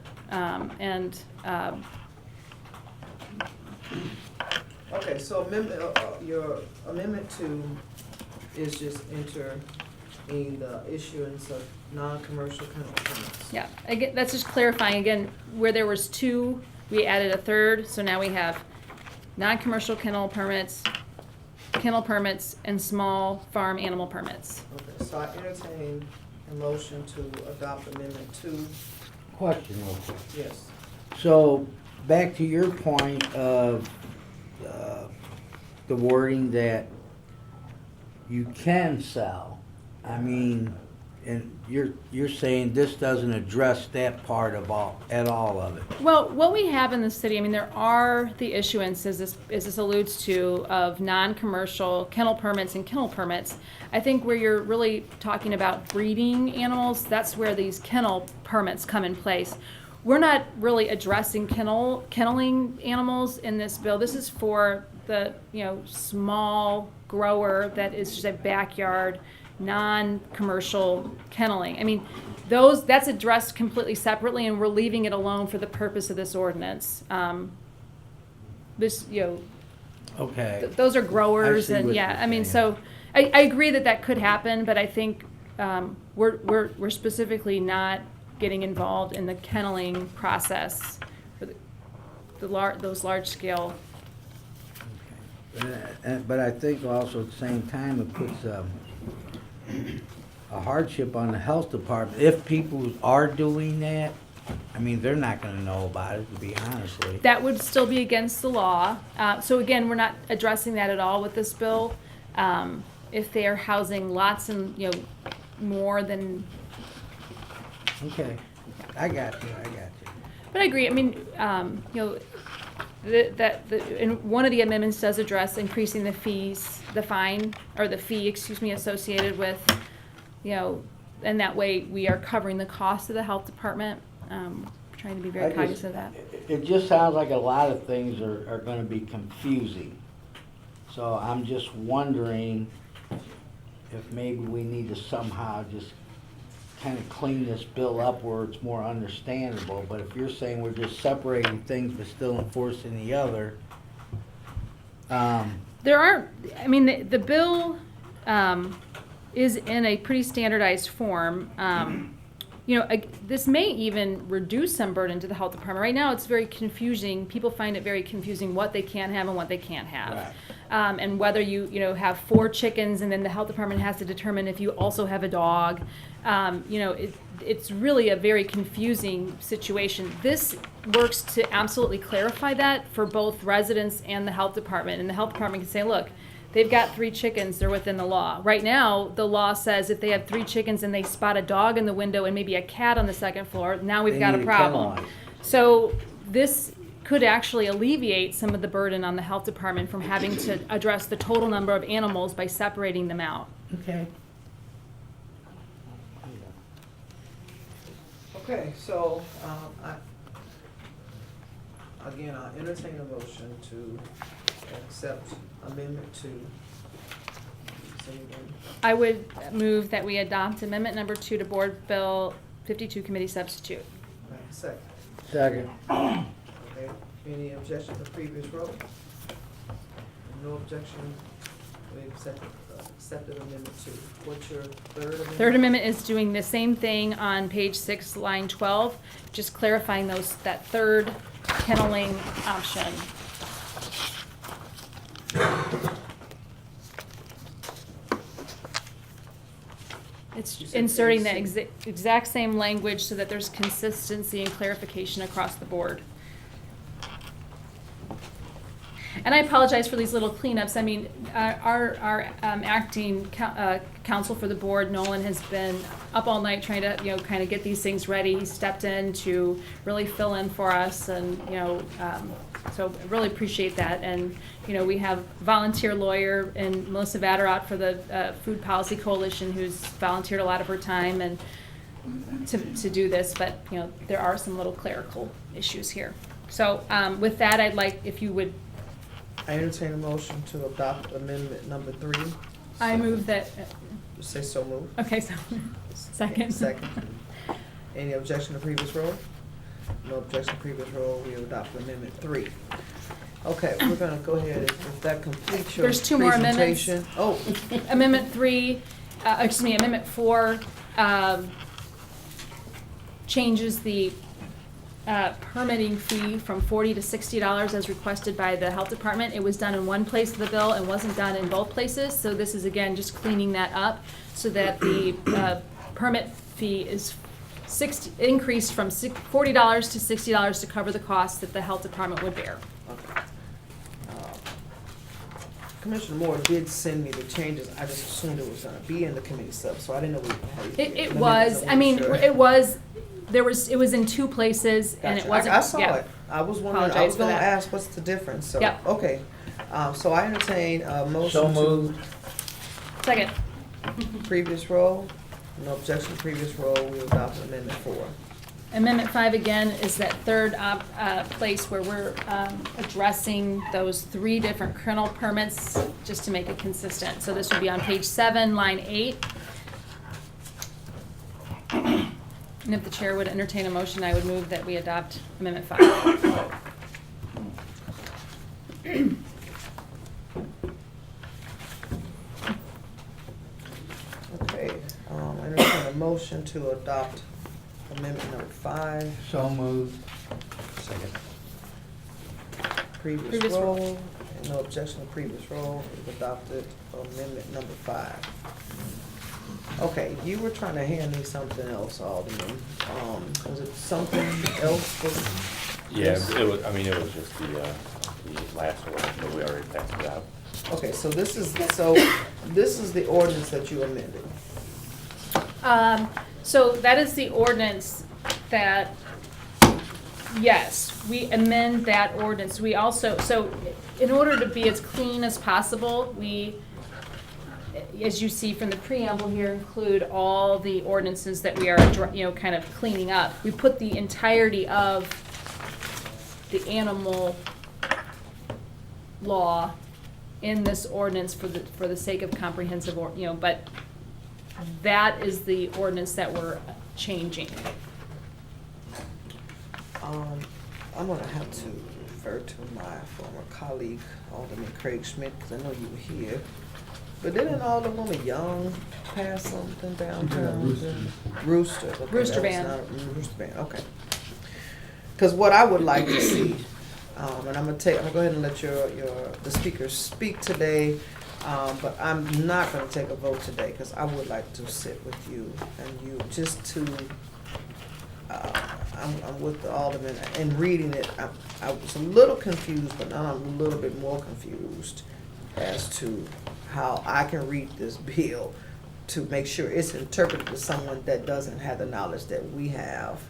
Okay, so your amendment to is just entering the issuance of non-commercial kennel permits. Yeah, again, that's just clarifying, again, where there was two, we added a third, so now we have non-commercial kennel permits, and small farm animal permits. Okay, so I entertain a motion to adopt Amendment 2. Question real quick. Yes. So, back to your point of the wording that you can sell, I mean, and you're saying this doesn't address that part of at all of it. Well, what we have in the city, I mean, there are the issuance, as this alludes to, of non-commercial kennel permits and kennel permits. I think where you're really talking about breeding animals, that's where these kennel permits come in place. We're not really addressing kenneling animals in this bill. This is for the, small grower that is just a backyard, non-commercial kenneling. I mean, that's addressed completely separately, and we're leaving it alone for the purpose of this ordinance. Okay. Those are growers, I see and what yeah, you're I mean, saying. so I agree that could happen, but I think we're specifically not getting involved in the kenneling process for those large scale. But I think also at the same time it puts a hardship on the health department. If people are doing that, I mean, they're not gonna know about it, to be honest with you. That would still be against the law. So again, we're not addressing that at all with this bill. If they are housing lots and, more than, Okay, I got you. but I agree, I mean, and one of the amendments does address increasing the fee, associated with, and that way we are covering the cost of the health department. Trying to be very cognizant of that. It just sounds like a lot of things are gonna be confusing. So I'm just wondering if maybe we need to somehow just kind of clean this bill up where it's more understandable. But if you're saying we're just separating things but still enforcing the other, There aren't, I mean, the bill is in a pretty standardized form. This may even reduce some burden to the health department. Right now, it's very confusing. People find it very confusing what they can have and what they can't have. Right. And whether you have 4 chickens and then the health department has to determine if you also have a dog. It's really a very confusing situation. This works to absolutely clarify that for both residents and the health department. And the health department can say, look, they've got 3 chickens, they're within the law. Right now, the law says if they have 3 chickens and they spot a dog in the window and maybe a cat on the second floor, now we've They got a need a problem. kennel license. So this could actually alleviate some of the burden on the health department from having to address the total number of animals by separating them out. okay. Okay, so, I entertain a motion to accept Amendment 2. Does anyone- I would move that we adopt amendment number 2 to Board Bill 52 Committee Substitute. Right, second. Second. Okay, any objection to previous roll? No objection, we accepted Amendment 2. What's your third amendment? Third amendment is doing the same thing on page 6, line 12, just clarifying that third kenneling option. It's You said inserting the page exact same language so that there's consistency and clarification across the board. And I apologize for these little cleanups. I mean, our acting counsel for the board, Nolan, has been up all night trying to, kind of get these things ready. He stepped in to really fill in for us, and, so I really appreciate that. And, we have volunteer lawyer and Melissa Vatterott for the Food Policy Coalition, who's volunteered a lot of her time and to do this, but, there are some little clerical issues here. So with that, I'd like, if you would, I entertain a motion to adopt Amendment number 3. I move that, Say so moved. okay, so, second. Second. Any objection to previous roll? No objection to previous roll, we adopt Amendment 3. Okay, we're gonna go ahead, if that completes your There's two more amendments. presentation. Oh, Amendment 3, Amendment 4, changes the permitting fee from $40 to $60 as requested by the health department. It was done in one place of the bill and wasn't done in both places, so this is again just cleaning that up so that the permit fee is increased from $40 to $60 to cover the costs that the health department would bear. okay. Commissioner Moore did send me the changes, I just assumed it was gonna be in the committee sub, so I didn't know we had. It was, I mean, it was in two places and it Gotcha. wasn't. I saw yeah. it. I was wondering, I Apologize was for gonna that. ask what's the difference, so, Yep. okay. So I entertain a motion So to moved. Second. previous roll. No objection, previous roll, we adopt amendment 4. Amendment 5 again is that third place where we're addressing those 3 different kennel permits, just to make it consistent. So this would be on page 7, line 8. And if the chair would entertain a motion, I would move that we adopt Amendment 5. Okay, I entertain a motion to adopt amendment number 5. So moved. Second. Previous Previous roll. roll, and no objection to previous roll, we've adopted amendment number 5. Okay, you were trying to hand me something else, Alderman. Was it something else for? Yeah, this? it was, I mean, it was just the last one, but we already passed it out. Okay, so this is the ordinance that you amended. So that is the ordinance that, yes, we amend that ordinance. We also, so in order to be as clean as possible, we, as you see from the preamble here, include all the ordinances that we are, kind of cleaning up. We put the entirety of the animal law in this ordinance for the sake of comprehensive, but that is the ordinance that we're changing. I'm gonna have to refer to my former colleague, Alderman Craig Schmidt, because I know you were here. But didn't Alderwoman Young pass something downtown? Rooster. Okay, Rooster that was Band. not a Rooster Band, okay. Because what I would like to see, and I'm gonna go ahead and let the speakers speak today, but I'm not gonna take a vote today, because I would like to sit with you and you just to, I'm with the Alderman, and reading it, I was a little confused, but now I'm a little bit more confused as to how I can read this bill to make sure it's interpreted to someone that doesn't have the knowledge that we have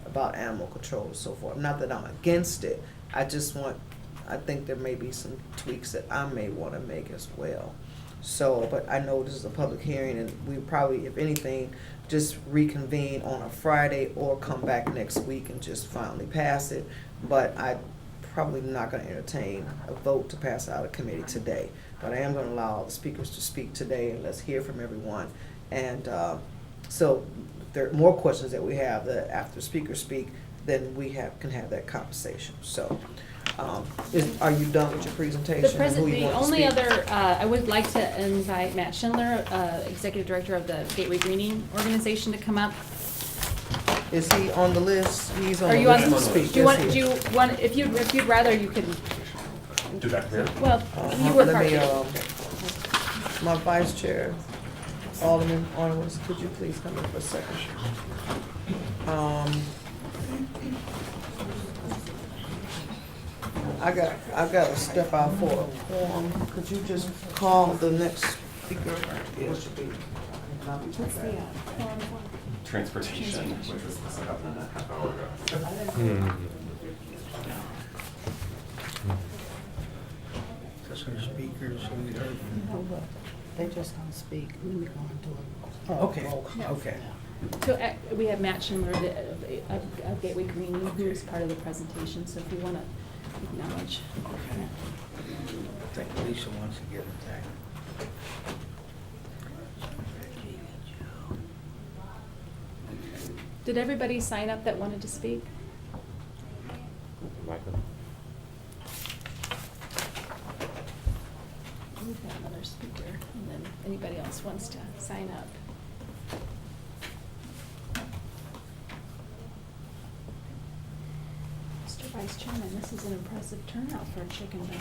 about animal control and so forth. Not that I'm against it, I think there may be some tweaks that I may want to make as well. So, but I know this is a public hearing, and we probably, if anything, just reconvene on a Friday or come back next week and just finally pass it. But I probably not going to entertain a vote to pass out of committee today. But I am going to allow the speakers to speak today, and let's hear from everyone. And so if there are more questions that we have that after speakers speak, then we can have that conversation. So are you done with your presentation? And who you The want to only speak? other, I would like to invite Matt Schindler, Executive Director of the Gateway Greening Organization, to come up. Is he on the list? He's on Are the you on, list to speak. do you want, Yes, do he you is. want, if you'd rather, you can, Do that here? well, you work Let hard. me, my vice chair, Alderman Arnold, could you please come in for a second? I've got to step out for a quorum. Could you just call the next speaker? What should be? Transportation, which was this happened a half hour ago. Just our speakers, who we heard from. They just don't speak, let me go into it. Okay, okay. So we have Matt Schindler of Gateway Greening, who is part of the presentation, so if you want to acknowledge. I think Lisa wants to get it back. Did everybody sign up that wanted to speak? Michael? We've got another speaker, and then anybody else wants to sign up. Mr. Vice Chairman, this is an impressive turnout for a chicken bell.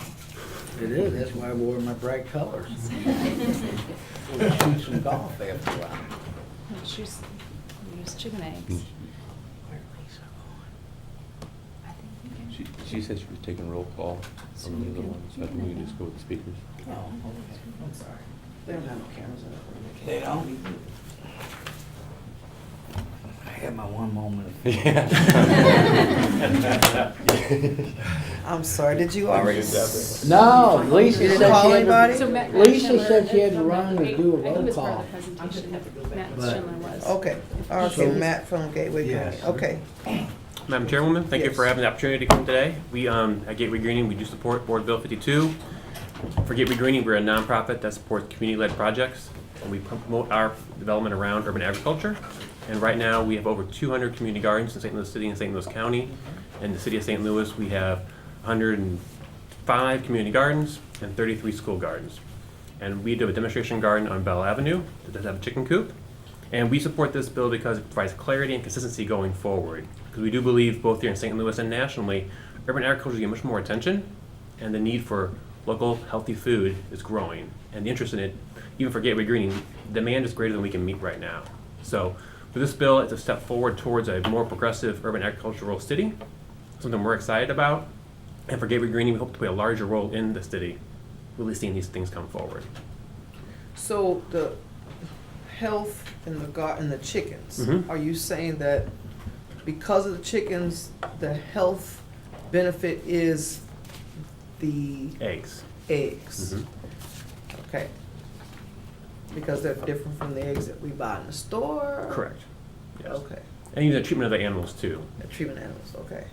It is, that's why I wore my bright colors. We'll shoot some golf after a while. Use chicken eggs. Where Lisa going? She said she was taking roll call from the other ones, so I think we can just go with the speakers. Oh, okay. I'm sorry. They don't have no cameras in it. They don't? I had my one moment. I'm sorry, did you already? No, Lisa You said didn't call she had anybody? So Matt Lisa Schindler- said she had to run and do a He roll was part call. of the presentation. Matt But- Schindler was. Okay, okay, So- Matt from Gateway Green, Yes. okay. Madam Chairwoman, thank you Yes. for having the opportunity to come today. We, at Gateway Greening, we do support Board Bill 52. For Gateway Greening, we're a nonprofit that supports community-led projects, and we promote our development around urban agriculture. And right now, we have over 200 community gardens in St. Louis City and St. Louis County. In the city of St. Louis, we have 105 community gardens and 33 school gardens. And we do a demonstration garden on Bell Avenue that does have a chicken coop. And we support this bill because it provides clarity and consistency going forward. Because we do believe, both here in St. Louis and nationally, urban agriculture is getting much more attention, and the need for local, healthy food is growing. And the interest in it, even for Gateway Greening, demand is greater than we can meet right now. So, for this bill, it's a step forward towards a more progressive urban agricultural city, something we're excited about. And for Gateway Greening, we hope to play a larger role in the city, really seeing these things come forward. So the health in the chickens, Mhm. are you saying that because of the chickens, the health benefit is the Eggs. eggs? Mhm. Okay. Because they're different from the eggs that we buy in the store? Correct. Yes. Okay. And even the treatment of the animals too. The treatment animals, okay.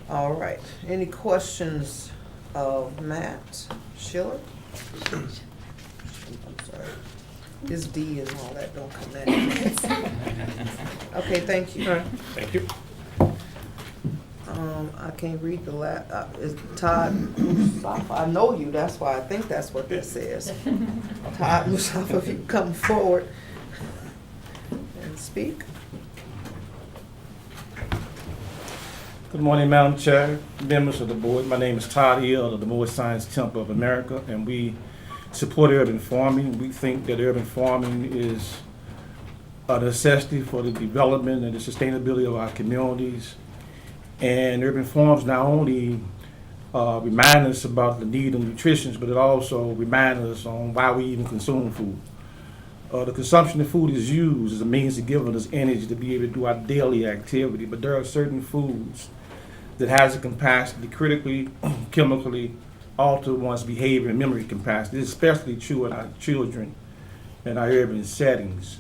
All right. Any questions of Matt Schiller? I'm sorry. This D and all that don't connect. Okay, thank you. All right, thank you. I can't read the is Todd Musafa. I know you, that's why I think that's what this says. Todd Musafa, if you come forward and speak. Good morning, Madam Chair, members of the board. My name is Todd Hill of the Moore Science Temple of America, and we support urban farming. We think that urban farming is a necessity for the development and the sustainability of our communities. And urban farms not only remind us about the need of nutrition, but it also reminds us on why we even consume food. The consumption of food is used as a means of giving us energy to be able to do our daily activity, but there are certain foods that has a capacity to critically, chemically alter one's behavior and memory capacity. This is especially true in our children in our urban settings.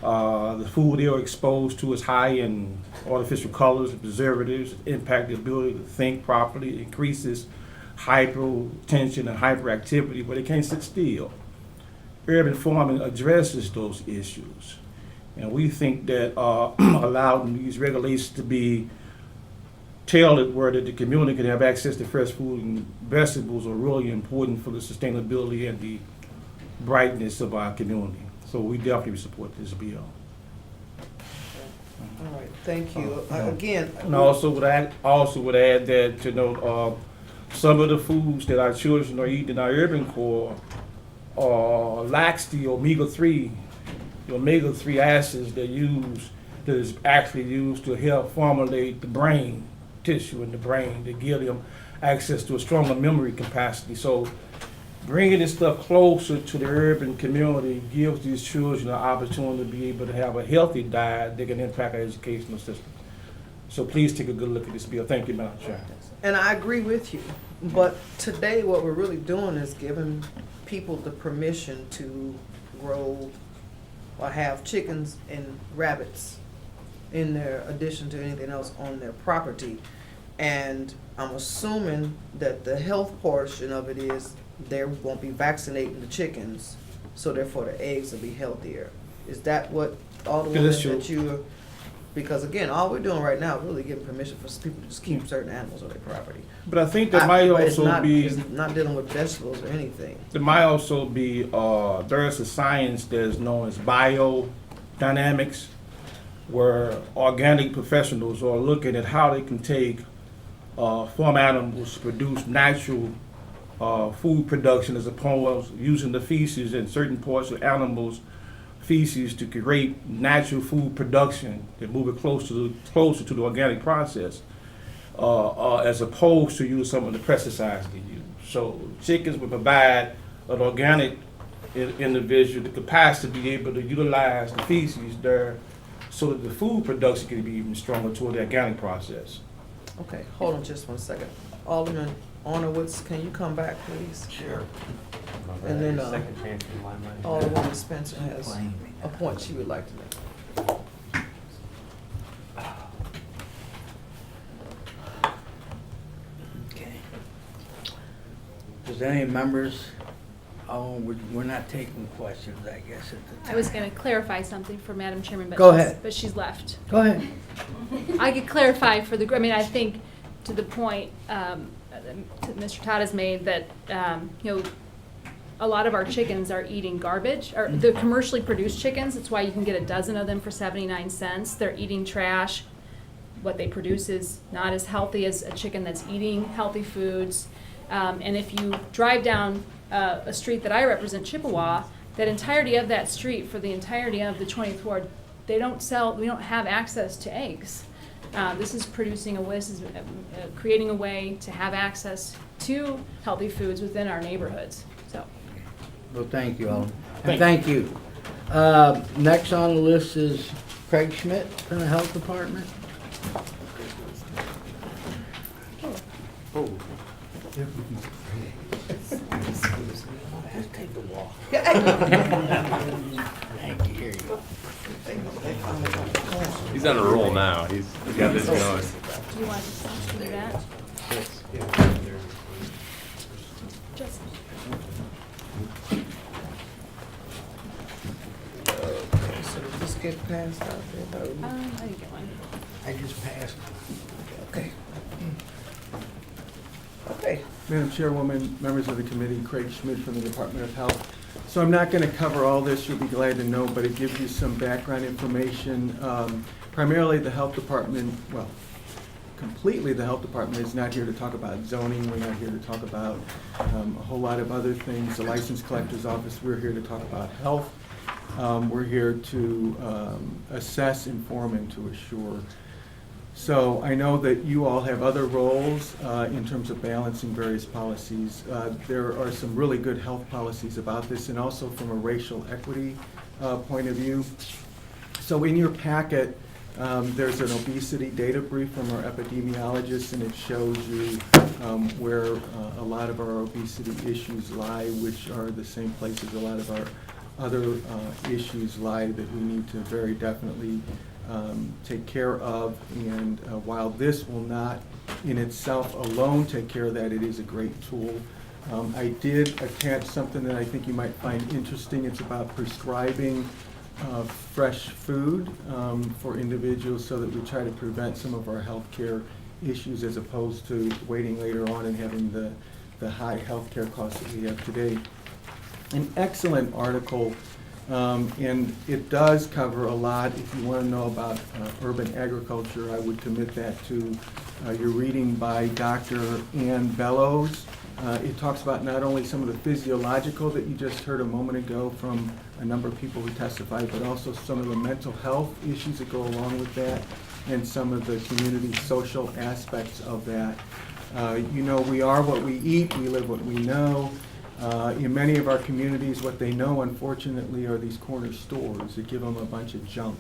The food they are exposed to is high in artificial colors and preservatives that impact the ability to think properly. It increases hypertension and hyperactivity, but it can't sit still. Urban farming addresses those issues. And we think that allowing these regulations to be tailored where that the community can have access to fresh food and vegetables are really important for the sustainability and the brightness of our community. So we definitely support this bill. All right, thank you. Again. And I also would add that, you know, some of the foods that our children are eating in our urban core lacks the omega-3 acids that is actually used to help formulate the brain tissue in the brain to give them access to a stronger memory capacity. So bringing this stuff closer to the urban community gives these children an opportunity to be able to have a healthy diet that can impact our educational system. So please take a good look at this bill. Thank you, Madam Chair. And I agree with you, but today what we're really doing is giving people the permission to grow or have chickens and rabbits in their addition to anything else on their property. And I'm assuming that the health portion of it is they won't be vaccinating the chickens, so therefore the eggs will be healthier. Is that what all the That is women that true. you're Because again, all we're doing right now is really giving permission for people to just keep certain animals on their property. But I think there might But it's also not- be, It's not dealing with vegetables or anything. there might also be, there is a science that is known as biodynamics, where organic professionals are looking at how they can take farm animals to produce natural food production as opposed to using the feces in certain parts of animals' feces to create natural food production and move it closer to the organic process, as opposed to use some of the pesticides they use. So chickens would provide an organic individual the capacity to be able to utilize the feces there so that the food production can be even stronger toward the organic process. Okay, hold on just 1 second. Alderman Honorwoods, can you come back, please? Sure. And then, Second chance in limelight. Alderwoman Spencer has a point she would like to make. Okay. Does any members, we're not taking questions, I guess, at the time. I was going to clarify something for Madam Chairman, but Go ahead. but she's left. Go ahead. I could clarify for the, I mean, I think to the point that Mr. Todd has made that, you know, a lot of our chickens are eating garbage, or the commercially produced chickens. That's why you can get a dozen of them for 79 cents. They're eating trash. What they produce is not as healthy as a chicken that's eating healthy foods. And if you drive down a street that I represent, Chippewa, that entirety of that street for the entirety of the 20th Ward, we don't have access to eggs. This is producing creating a way to have access to healthy foods within our neighborhoods. So, Well, thank you, Alderman. And thank you. Next on the list is Craig Schmidt from the Health Department. Oh, Just take a walk. Thank you, here you go. he's on a roll now. He's got this going. do you want to do that? Just Okay, so just get past out there. I didn't get one. I just passed. Okay. Okay. Madam Chairwoman, members of the committee, Craig Schmidt from the Department of Health. So I'm not going to cover all this, you'll be glad to know, but it gives you some background information. Primarily the Health Department, well, completely the Health Department is not here to talk about zoning. We're not here to talk about a whole lot of other things. The License Collector's Office, we're here to talk about health. We're here to assess, inform, and to assure. So I know that you all have other roles in terms of balancing various policies. There are some really good health policies about this, and also from a racial equity point of view. So in your packet, there's an obesity data brief from our epidemiologist, and it shows you where a lot of our obesity issues lie, which are the same places a lot of our other issues lie that we need to very definitely take care of. And while this will not in itself alone take care of that, it is a great tool. I did attach something that I think you might find interesting. It's about prescribing fresh food for individuals so that we try to prevent some of our healthcare issues as opposed to waiting later on and having the high healthcare costs that we have today. An excellent article, and it does cover a lot. If you want to know about urban agriculture, I would commit that to your reading by Dr. Ann Bellows. It talks about not only some of the physiological that you just heard a moment ago from a number of people who testified, but also some of the mental health issues that go along with that, and some of the community social aspects of that. You know, we are what we eat, we live what we know. In many of our communities, what they know, unfortunately, are these corner stores that give them a bunch of junk.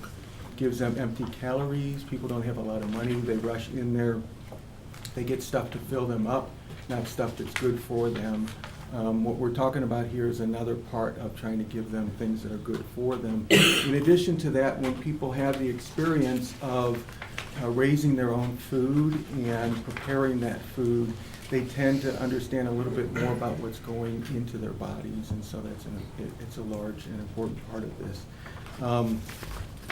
Gives them empty calories. People don't have a lot of money. They rush in there. They get stuff to fill them up, not stuff that's good for them. What we're talking about here is another part of trying to give them things that are good for them. In addition to that, when people have the experience of raising their own food and preparing that food, they tend to understand a little bit more about what's going into their bodies, and so it's a large and important part of this.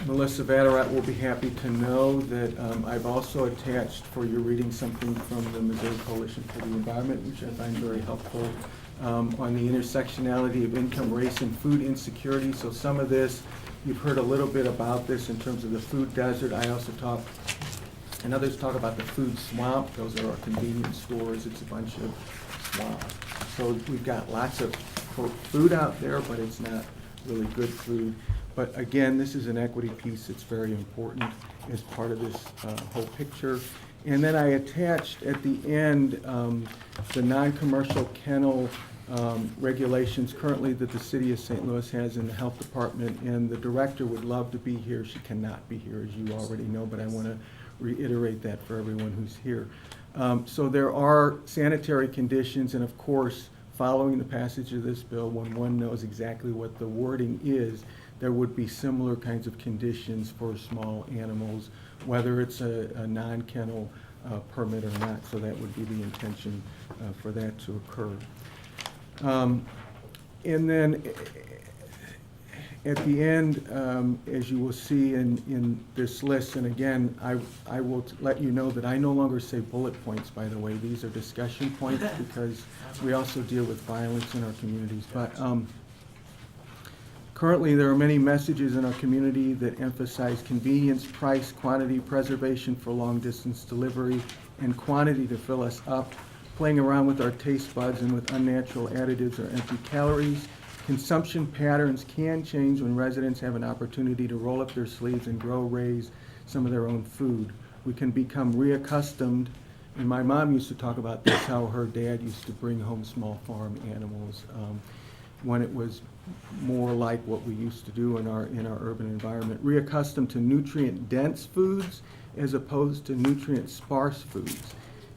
Melissa Vatterott will be happy to know that I've also attached for your reading something from the Missouri Coalition for the Environment, which I find very helpful, on the intersectionality of income, race, and food insecurity. So some of this, you've heard a little bit about this in terms of the food desert. I also talk, and others talk about the food swamp. Those are our convenience stores. It's a bunch of swamp. So we've got lots of, quote, food out there, but it's not really good food. But again, this is an equity piece that's very important as part of this whole picture. And then I attached at the end the non-commercial kennel regulations currently that the city of St. Louis has in the health department, and the director would love to be here. She cannot be here, as you already know, but I want to reiterate that for everyone who's here. So there are sanitary conditions, and of course, following the passage of this bill, when one knows exactly what the wording is, there would be similar kinds of conditions for small animals, whether it's a non-kennel permit or not. So that would be the intention for that to occur. And then at the end, as you will see in this list, and again, I will let you know that I no longer say bullet points, by the way. These are discussion points because we also deal with violence in our communities. But currently, there are many messages in our community that emphasize convenience, price, quantity, preservation for long-distance delivery, and quantity to fill us up, playing around with our taste buds and with unnatural additives or empty calories. Consumption patterns can change when residents have an opportunity to roll up their sleeves and grow, raise some of their own food. We can become reaccustomed, and my mom used to talk about this, how her dad used to bring home small farm animals when it was more like what we used to do in our urban environment. Reaccustomed to nutrient-dense foods as opposed to nutrient-sparse foods.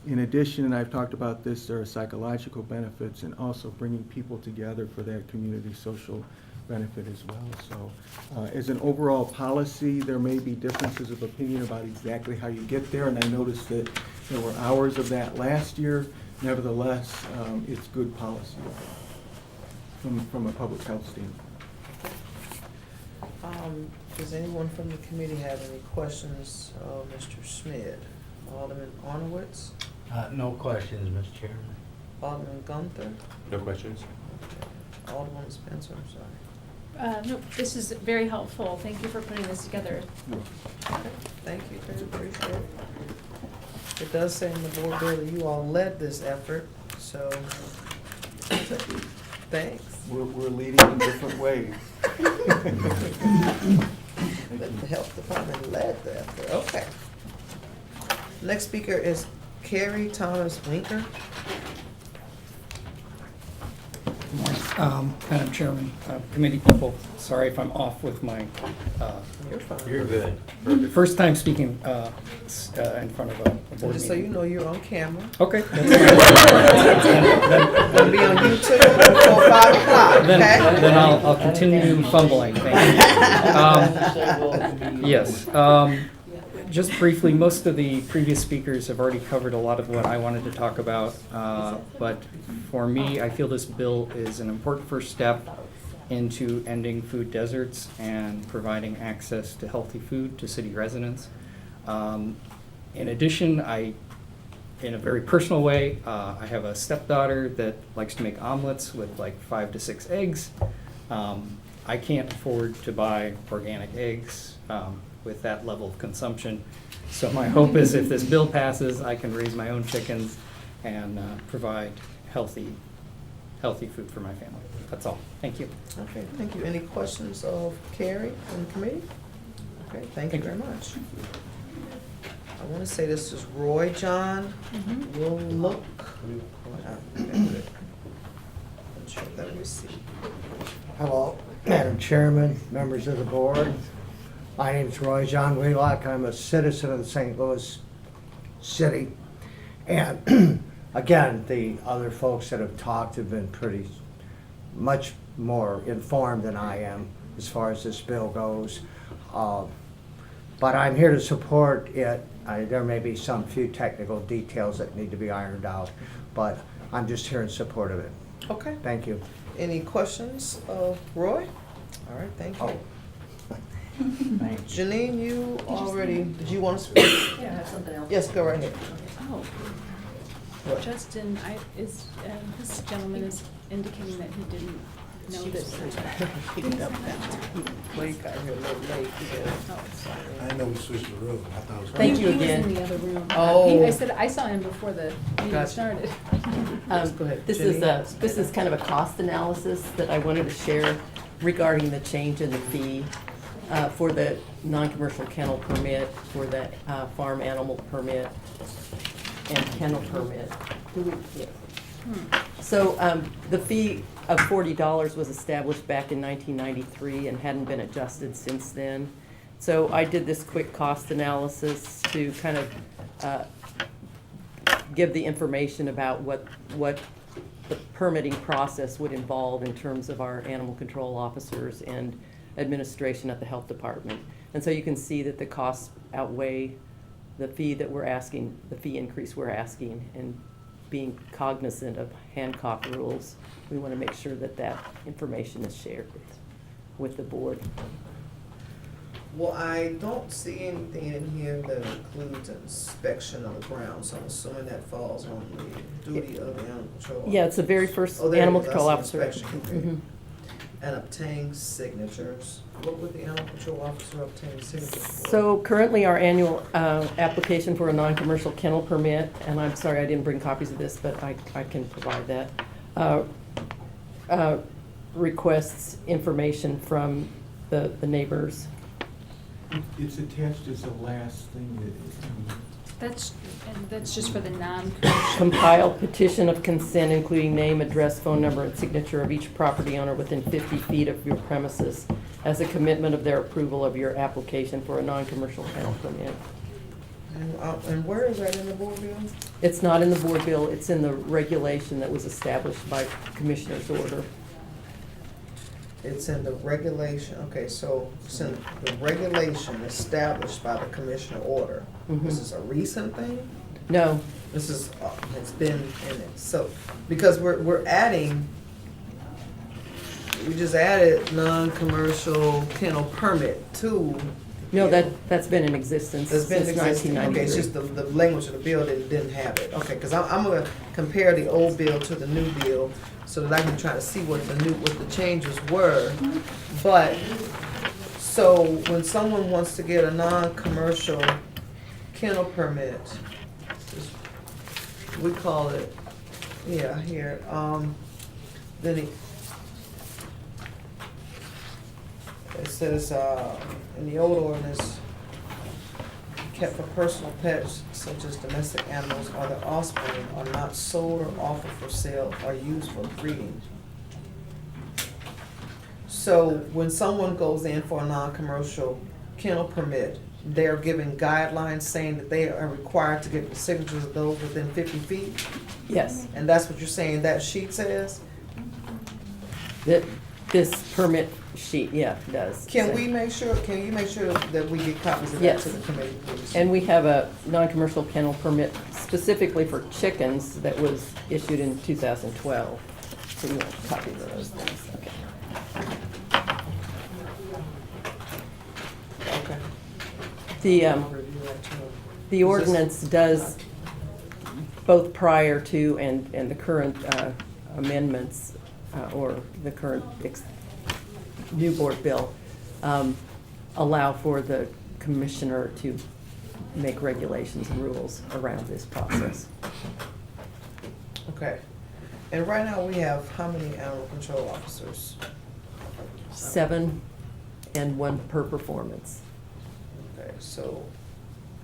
In addition, and I've talked about this, there are psychological benefits and also bringing people together for that community social benefit as well. So as an overall policy, there may be differences of opinion about exactly how you get there, and I noticed that there were hours of that last year. Nevertheless, it's good policy from a public health standpoint. Does anyone from the committee have any questions of Mr. Schmidt? Alderman Arnowitz? No questions, Mr. Chairman. Alderman Gunther? No questions? Alderman Spencer, I'm sorry. No, this is very helpful. Thank you for putting this together. Okay, thank you, very appreciate it. It does say in the board bill that you all led this effort, so thanks. We're leading in different ways. The health department led the effort, okay. Next speaker is Carrie Thomas Winker. Madam Chairman, committee people, sorry if I'm off with my, You're fine. You're good. Perfect. first time speaking in front of a board Just so you meeting. know, you're on camera. Okay. Gonna be on YouTube before 5 o'clock, okay? Then I'll continue fumbling, thank you. Yes, just briefly, most of the previous speakers have already covered a lot of what I wanted to talk about. But for me, I feel this bill is an important first step into ending food deserts and providing access to healthy food to city residents. In addition, in a very personal way, I have a stepdaughter that likes to make omelets with like 5 to 6 eggs. I can't afford to buy organic eggs with that level of consumption. So my hope is if this bill passes, I can raise my own chickens and provide healthy food for my family. That's all. Thank you. Okay, thank you. Any questions of Carrie from the committee? Okay, thank you very much. I want to say this is Roy John. Will look. Let me see. Hello, Madam Chairman, members of the board. My name is Roy John Wheelock. I'm a citizen of the St. Louis City. And again, the other folks that have talked have been pretty much more informed than I am as far as this bill goes. But I'm here to support it. There may be some few technical details that need to be ironed out, but I'm just here in support of it. Okay. Thank you. Any questions of Roy? All right, thank you. Janine, you already, did you want to speak? Yeah, I have something else. Yes, go right ahead. Oh, Justin, this gentleman is indicating that he didn't know this. Picked up that. Blake got here a little late. I know we switched the room. I thought it was. Thank you He was again. in the other room. Oh. I said, I saw him before the meeting Gotcha. started. Go ahead. This is kind of a cost analysis that I wanted to share regarding the change in the fee for the non-commercial kennel permit, for the farm animal permit, and kennel permit. So the fee of $40 was established back in 1993 and hadn't been adjusted since then. So I did this quick cost analysis to kind of give the information about what the permitting process would involve in terms of our animal control officers and administration at the health department. And so you can see that the costs outweigh the fee that we're asking, the fee increase we're asking, and being cognizant of Hancock rules, we want to make sure that that information is shared with the board. Well, I don't see anything in here that includes inspection of the ground, so I'm assuming that falls on the duty of the animal control officer. Yeah, it's the very first Oh, there it animal is. control I officer. see inspection. Mhm. And obtain signatures. What would the animal control officer obtain signatures for? So currently, our annual application for a non-commercial kennel permit, and I'm sorry I didn't bring copies of this, but I can provide that, requests information from the neighbors. It's attached as the last thing That's just for the Compile petition of consent, including name, address, phone number, and signature of each property owner within 50 feet of your premises as a commitment of their approval of your application for a non-commercial kennel permit. And where is that in the board bill? It's not in the board bill, it's in the regulation that was established by Commissioner's order. It's in the regulation, okay, so it's in the regulation established by the commissioner order. Mhm. This is a recent thing? No, This is, it's been in it, so, because we're adding, we just added non-commercial kennel permit to. no, that's been in existence It's since been existing, okay, it's 1993. just the language of the bill that didn't have it, okay, cause I'm gonna compare the old bill to the new bill so that I can try to see what the changes were. But, so when someone wants to get a non-commercial kennel permit, we call it, yeah, here, then it says, in the old ordinance, kept for personal pets such as domestic animals or their offspring are not sold or offered for sale or used for breeding. So when someone goes in for a non-commercial kennel permit, they're given guidelines saying that they are required to get the signatures of those within 50 feet? Yes, And that's what you're saying that sheet says? this permit sheet, yeah, does. Can say. you make sure that we get copies of that Yes. to the committee, please? And we have a non-commercial kennel permit specifically for chickens that was issued in 2012. So you want copies of those things, okay. Okay. The ordinance does, both prior to and the current amendments, or the current new board bill, allow for the commissioner to make regulations and rules around this process. Okay. And right now, we have how many animal control officers? 7 and 1 per performance. Okay, so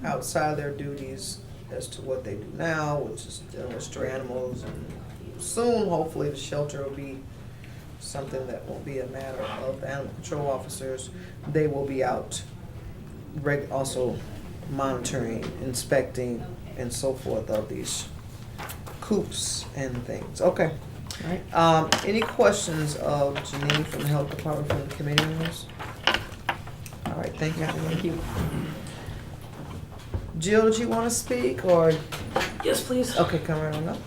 outside their duties as to what they do now, which is dealing with stray animals, and soon, hopefully, the shelter will be something that won't be a matter of the animal control officers. They will be out also monitoring, inspecting, and so forth of these coops and things. Okay. All right. Any questions of Janine from the Health Department, from the committee members? All right, thank you, Janine. Thank you. Jill, did you want to speak, or? Yes, please. Okay, come right on up.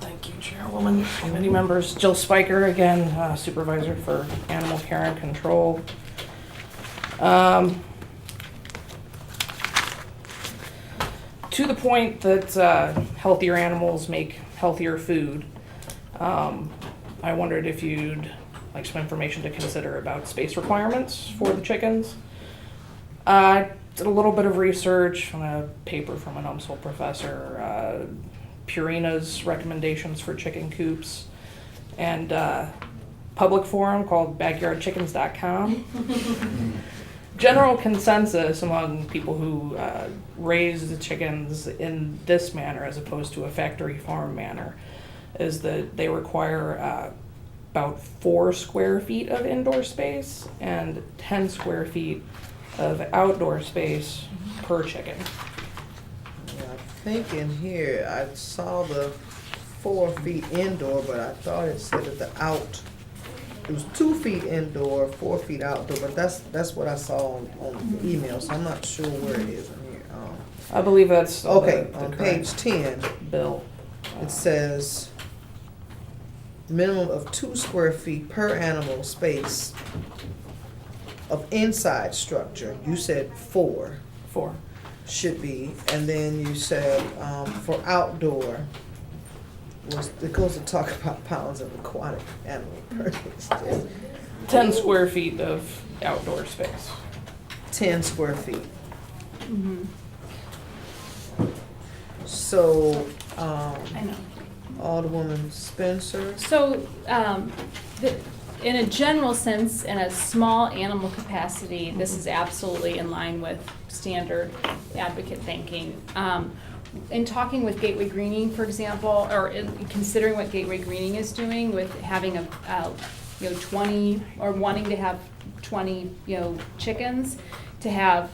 Thank you, Chairwoman, committee members. Jill Spiker again, supervisor for animal care and control. To the point that healthier animals make healthier food, I wondered if you'd like some information to consider about space requirements for the chickens. I did a little bit of research on a paper from an UMSL professor, Purina's recommendations for chicken coops, and public forum called backyardchickens.com. General consensus among people who raise the chickens in this manner as opposed to a factory farm manner is that they require about 4 square feet of indoor space and 10 square feet of outdoor space per chicken. Yeah, I think in here, I saw the 4 feet indoor, but I thought it said that it was 2 feet indoor, 4 feet outdoor, but that's what I saw on the email, so I'm not sure where it is in here. I believe that's Okay, the on correct page 10, bill. it says minimum of 2 square feet per animal space of inside structure. You said 4 should be, and then you said for outdoor, it goes to talk about pounds of aquatic animal per 10 square feet of outdoor space. 10 square feet. Mhm. So, I know. Alderwoman Spencer. So, in a general sense, in a small animal capacity, this is absolutely in line with standard advocate thinking. In talking with Gateway Greening, for example, or in considering what Gateway Greening is doing with having 20 or wanting to have 20, chickens, to have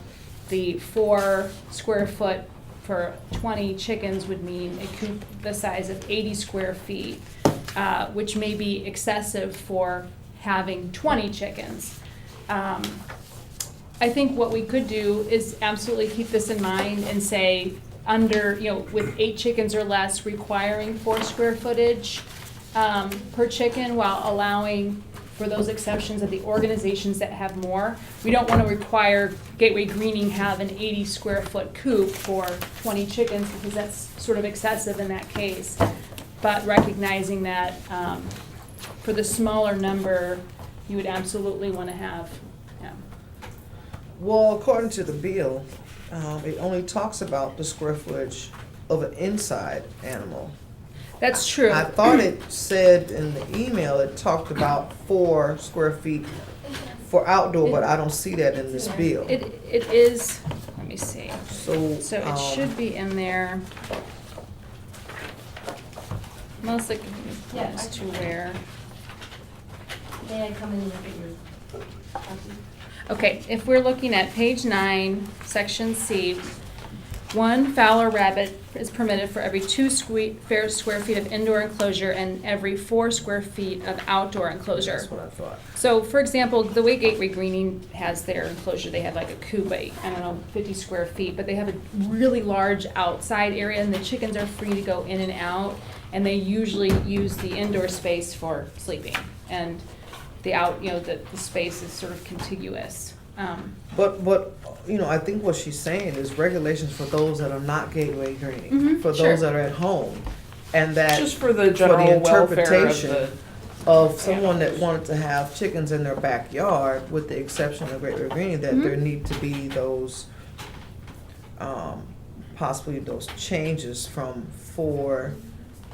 the 4 square foot for 20 chickens would mean a coop the size of 80 square feet, which may be excessive for having 20 chickens. I think what we could do is absolutely keep this in mind and say under, with 8 chickens or less, requiring 4 square footage per chicken while allowing for those exceptions of the organizations that have more. We don't want to require Gateway Greening have an 80 square foot coop for 20 chickens because that's sort of excessive in that case. But recognizing that for the smaller number, you would absolutely want to have, Well, according to the bill, it only talks about the square footage of an inside animal. That's true. I thought it said in the email, it talked about 4 square feet for outdoor, but I don't see that in this bill. It is, let me see. So it should be in there. Most like, as to where. May I come in and look at your copy? Okay, if we're looking at page 9, section C, 1 fowl or rabbit is permitted for every 2 square feet of indoor enclosure and every 4 square feet of outdoor enclosure. That's what I thought. So, for example, the way Gateway Greening has their enclosure, they have like a coop, 50 square feet, but they have a really large outside area, and the chickens are free to go in and out, and they usually use the indoor space for sleeping, and the the space is sort of contiguous. But I think what she's saying is regulations for those that are not Gateway Greening, Mhm, for sure. those that are at home, and that Just for the general welfare of interpretation the of someone that wanted to have chickens in their backyard, with the exception of Gateway Greening, that there need to be those, possibly those changes from 4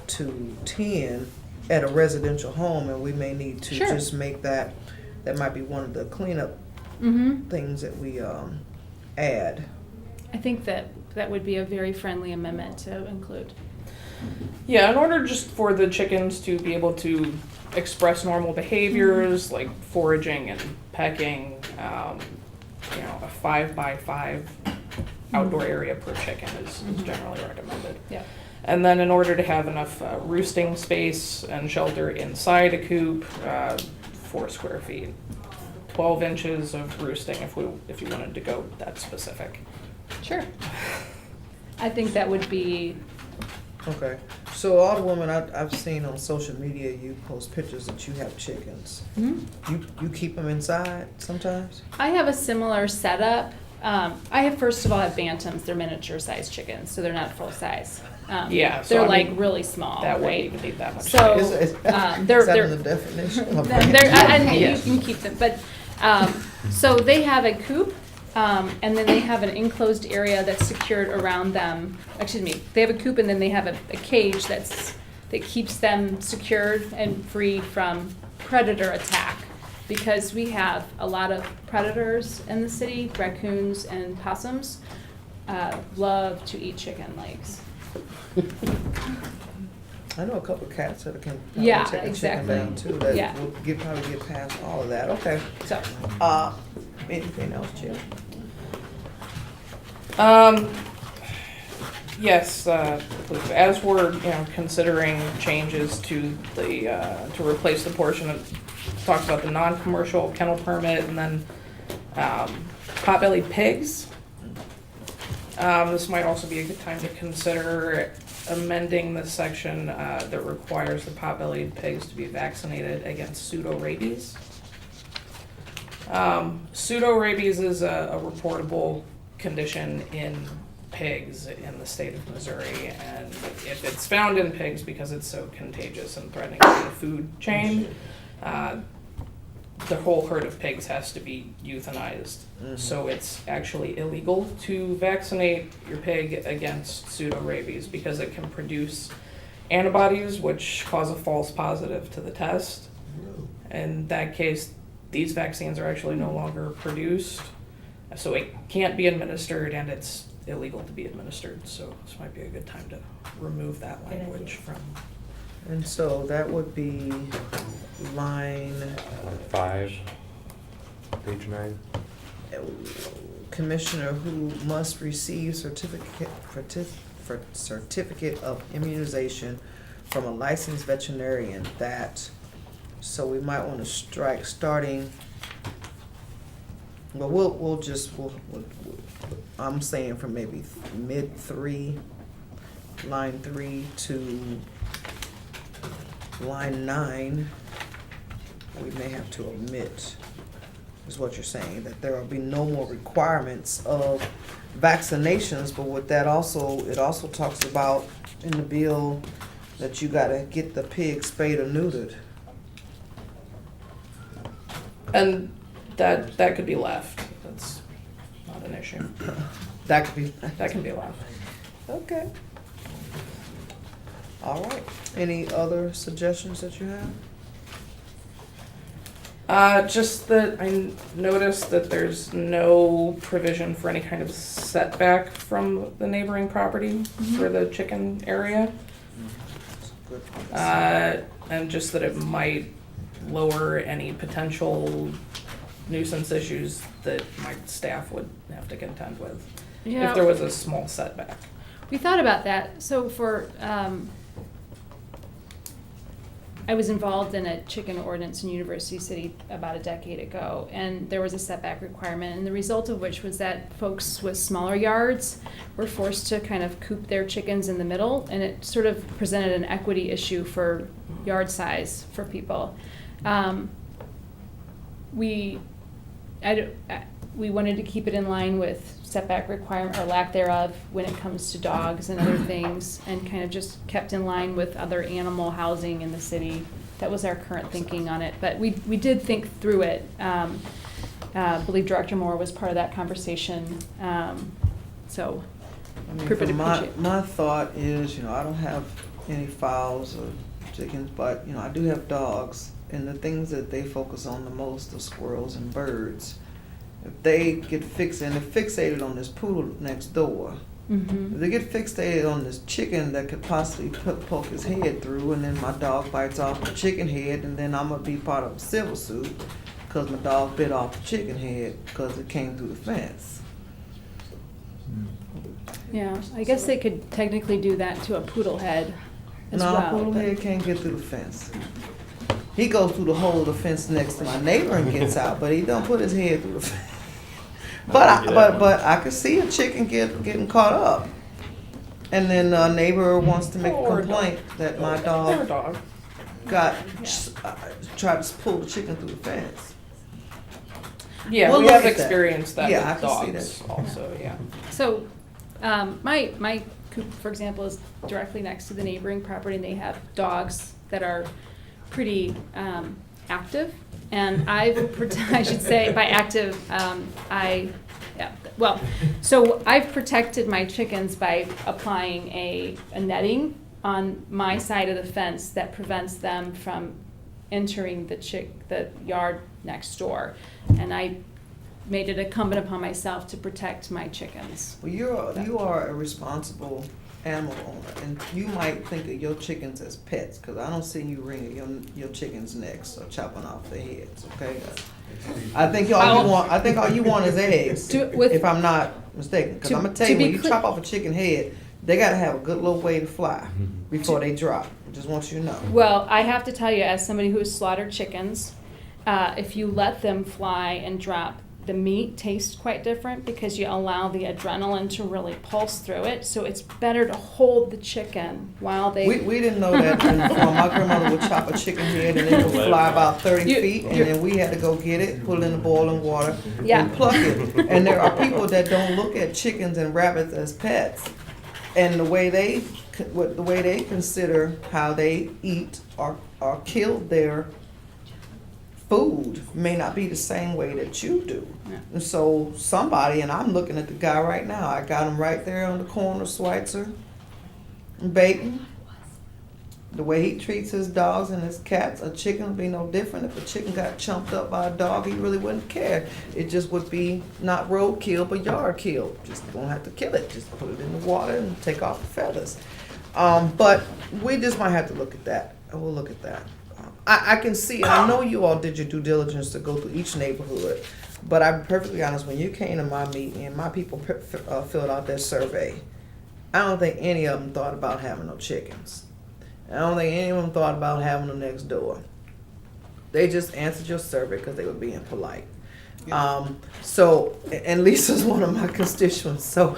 to 10 at a residential home, and we may need to Sure. just make that might be one of the cleanup Mm-hmm. things that we add. I think that would be a very friendly amendment to include. Yeah, in order just for the chickens to be able to express normal behaviors like foraging and pecking, a 5x5 outdoor area per chicken is generally recommended. Yeah. And then in order to have enough roosting space and shelter inside a coop, 4 square feet. 12 inches of roosting if you wanted to go that specific. Sure. I think that would be Okay, So Alderwoman, I've seen on social media, you post pictures that you have chickens. You keep them inside sometimes? I have a similar setup. First of all, I have bantams. They're miniature sized chickens, so they're not full size. Yeah, so they're I like mean, really small. That right? wouldn't even need that much. So space. they're the definition of and Yes. you can keep them, but so they have a coop, and then they have an enclosed area that's secured around them. Excuse me, they have a coop, and then they have a cage that keeps them secured and free from predator attack. Because we have a lot of predators in the city, raccoons and possums love to eat chicken legs. I know a couple of cats that can Yeah, take a exactly. chicken down too. That Yeah. would probably get past all of that. Okay. So, Anything else, Jill? Yes, as we're, considering changes to the, to replace the portion of, talked about the non-commercial kennel permit and then, pot-bellied pigs. This might also be a good time to consider amending the section, that requires the pot-bellied pigs to be vaccinated against pseudo-rabies. Pseudo-rabies is a reportable condition in pigs in the state of Missouri, and if it's found in pigs because it's so contagious and threatening to the food chain, the whole herd of pigs has to be euthanized. So it's actually illegal to vaccinate your pig against pseudo-rabies because it can produce antibodies which cause a false positive to the test. In that case, these vaccines are actually no longer produced, so it can't be administered and it's illegal to be administered. So this might be a good time to remove that language from. And so that would be line 5, page 9. Commissioner who must receive certificate of immunization from a licensed veterinarian. That, so we might want to strike starting. Well, we'll I'm saying from maybe mid 3, line 3 to line 9, we may have to omit, is what you're saying, that there will be no more requirements of vaccinations, but with that it also talks about in the bill that you gotta get the pig spayed or neutered. And that could be left. That's not an issue. That could be. That can be left. Okay. All right. Any other suggestions that you have? Just that I noticed that there's no provision for any kind of setback from the neighboring property for the chicken area. And just that it might lower any potential nuisance issues that my staff would have to contend with Yeah. if there was a small setback. we thought about that. So I was involved in a chicken ordinance in University City about a decade ago, and there was a setback requirement, and the result of which was that folks with smaller yards were forced to kind of coop their chickens in the middle, and it sort of presented an equity issue for yard size for people. We wanted to keep it in line with setback requirement or lack thereof when it comes to dogs and other things, and kind of just kept in line with other animal housing in the city. That was our current thinking on it, but we did think through it. I believe Director Moore was part of that conversation. So, I mean, my thought is, I don't have any fowls or chickens, but I do have dogs, and the things that they focus on the most are squirrels and birds. If they get fixated on this poodle next door, if they get fixated on this chicken that could possibly poke his head through, and then my dog bites off the chicken head, and then I'm gonna be part of a civil suit because my dog bit off the chicken head because it came through the fence. yeah, I guess they could technically do that to a poodle head as No, well. poodle but- head can't get through the fence. He goes through the hole of the fence next to my neighbor and gets out, but he don't put his head through the fence. But I could see a chicken getting caught up, And then a neighbor wants to make a Poor complaint that my Poor dog dog. got, tried to pull the chicken through the fence. Yeah, We'll we look have at that. experienced that Yeah, I with can see dogs that. also, yeah. So, my coop, for example, is directly next to the neighboring property, and they have dogs that are pretty active. And I should say by active, so I've protected my chickens by applying a netting on my side of the fence that prevents them from entering the yard next door. And I made it incumbent upon myself to protect my chickens. Well, you are a responsible animal owner, and you might think of your chickens as pets, because I don't see you wringing your chickens' necks or chopping off their heads. Okay, I think all you want is eggs. If I'm not mistaken, because I'm gonna tell you, when you chop off a chicken head, they gotta have a good little way to fly before they drop. I just want you to know. Well, I have to tell you, as somebody who has slaughtered chickens, if you let them fly and drop, the meat tastes quite different because you allow the adrenaline to really pulse through it. So it's better to hold the chicken while they... We didn't know that. My grandmother would chop a chicken head and it would fly about 30 feet, and then we had to go get it, put it in the boiling water, and pluck it. And there are people that don't look at chickens and rabbits as pets, and the way they consider how they eat or kill their food may not be the same way that you do. Yeah. And so somebody, and I'm looking at the guy right now, I got him right there on the corner, Schweitzer and Bacon. The way he treats his dogs and his cats, a chicken would be no different. If a chicken got chumped up by a dog, he really wouldn't care. It just would be not roadkill, but yard kill. Just don't have to kill it. Just put it in the water and take off the feathers. But we just might have to look at that. We'll look at that. I can see, and I know you all did your due diligence to go through each neighborhood, but I'm perfectly honest, when you came to my meeting and my people filled out their survey, I don't think any of them thought about having no chickens. I don't think any of them thought about having them next door. They just answered your survey because they were being polite. So, and Lisa's one of my constituents, so,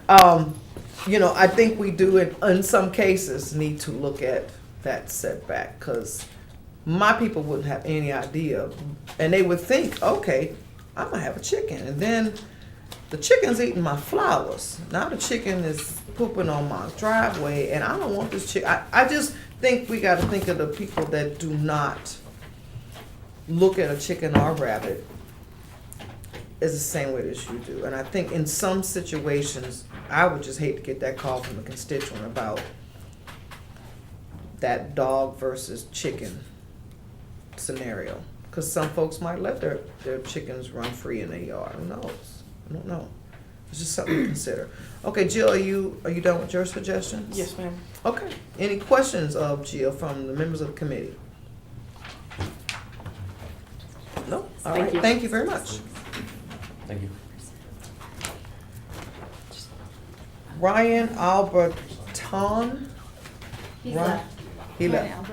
I think we do, in some cases, need to look at that setback, because my people wouldn't have any idea, and they would think, okay, I'm gonna have a chicken, and then the chicken's eating my flowers. Now the chicken is pooping on my driveway, and I don't want this chicken. I just think we got to think of the people that do not look at a chicken or a rabbit as the same way that you do. And I think in some situations, I would just hate to get that call from a constituent about that dog versus chicken scenario, because some folks might let their chickens run free in their yard. Who knows? I don't know. It's just something to consider. Okay, Jill, are you done with your suggestions? Yes, ma'am. Okay. Any questions of Jill from the members of the committee? No. All right. Thank you very much. Thank you. Ryan Alberton. He's Ryan- left. He left.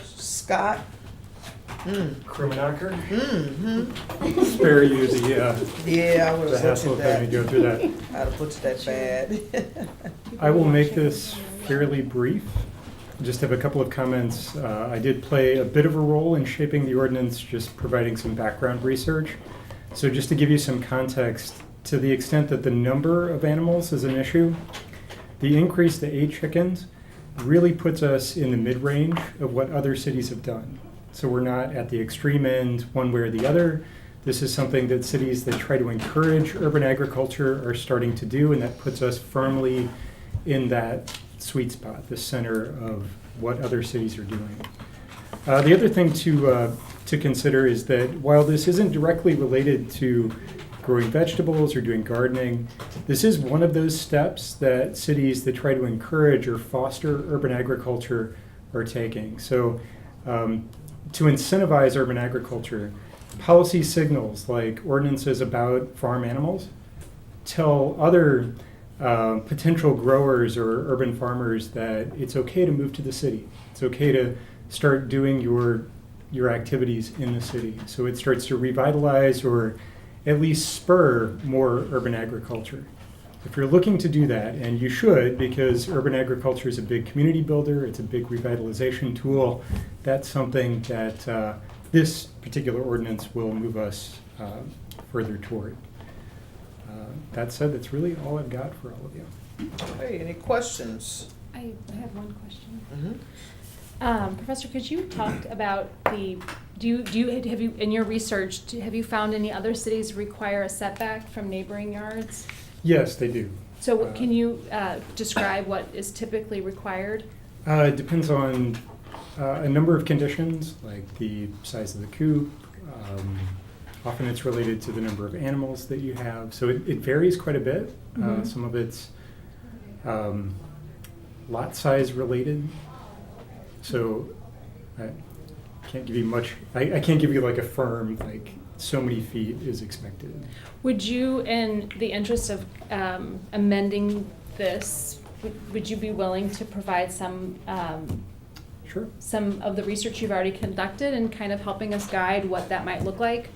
Scott. Criminaker? Mm-hmm. Spare you the, Yeah, I would the have hassle of butchered having to that. go through that. I'd have butchered that bad. I will make this fairly brief. Just have a couple of comments. I did play a bit of a role in shaping the ordinance, just providing some background research. So just to give you some context, to the extent that the number of animals is an issue, the increase to 8 chickens really puts us in the mid-range of what other cities have done. So we're not at the extreme end one way or the other. This is something that cities that try to encourage urban agriculture are starting to do, and that puts us firmly in that sweet spot, the center of what other cities are doing. The other thing to consider is that while this isn't directly related to growing vegetables or doing gardening, this is one of those steps that cities that try to encourage or foster urban agriculture are taking. So to incentivize urban agriculture, policy signals like ordinances about farm animals tell other potential growers or urban farmers that it's okay to move to the city. It's okay to start doing your activities in the city. So it starts to revitalize or at least spur more urban agriculture. if you're looking to do that, and you should, because urban agriculture is a big community builder, it's a big revitalization tool, that's something that this particular ordinance will move us further toward. That said, that's really all I've got for all of you. Hey, any questions? I have one question. Mm-hmm. Professor, could you talk about have you, in your research, have you found any other cities require a setback from neighboring yards? Yes, they do. So can you describe what is typically required? It depends on a number of conditions, like the size of the coop. Often it's related to the number of animals that you have. So it varies quite a bit. Mm-hmm. Some of it's lot size related. So I can't give you much, I can't give you like a firm, like so many feet is expected. Would you, in the interest of amending this, would you be willing to provide some Sure. some of the research you've already conducted and kind of helping us guide what that might look like?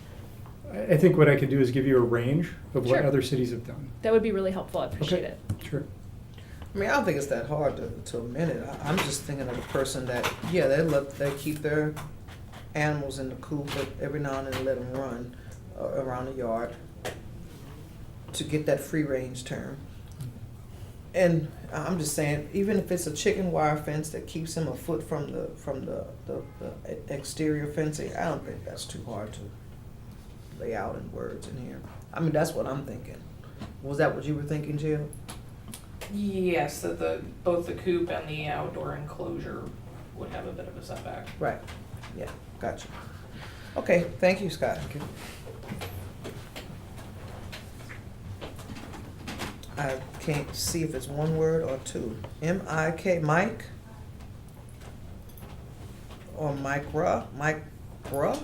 I think what I could do is give you a range of what Sure. other cities have done. That would be really helpful. I appreciate Okay. it. Sure. I mean, I don't think it's that hard to amend it. I'm just thinking of the person that, yeah, they keep their animals in the coop, but every now and then let them run around the yard to get that free range term. And I'm just saying, even if it's a chicken wire fence that keeps them a foot from the exterior fencing, I don't think that's too hard to lay out in words in here. I mean, that's what I'm thinking. Was that what you were thinking, Jill? Yes, that both the coop and the outdoor enclosure would have a bit of a setback. Right, yeah, gotcha. Okay, thank you, Scott. I can't see if it's one word or two. M-I-K, Mike? Or Micra? Micra?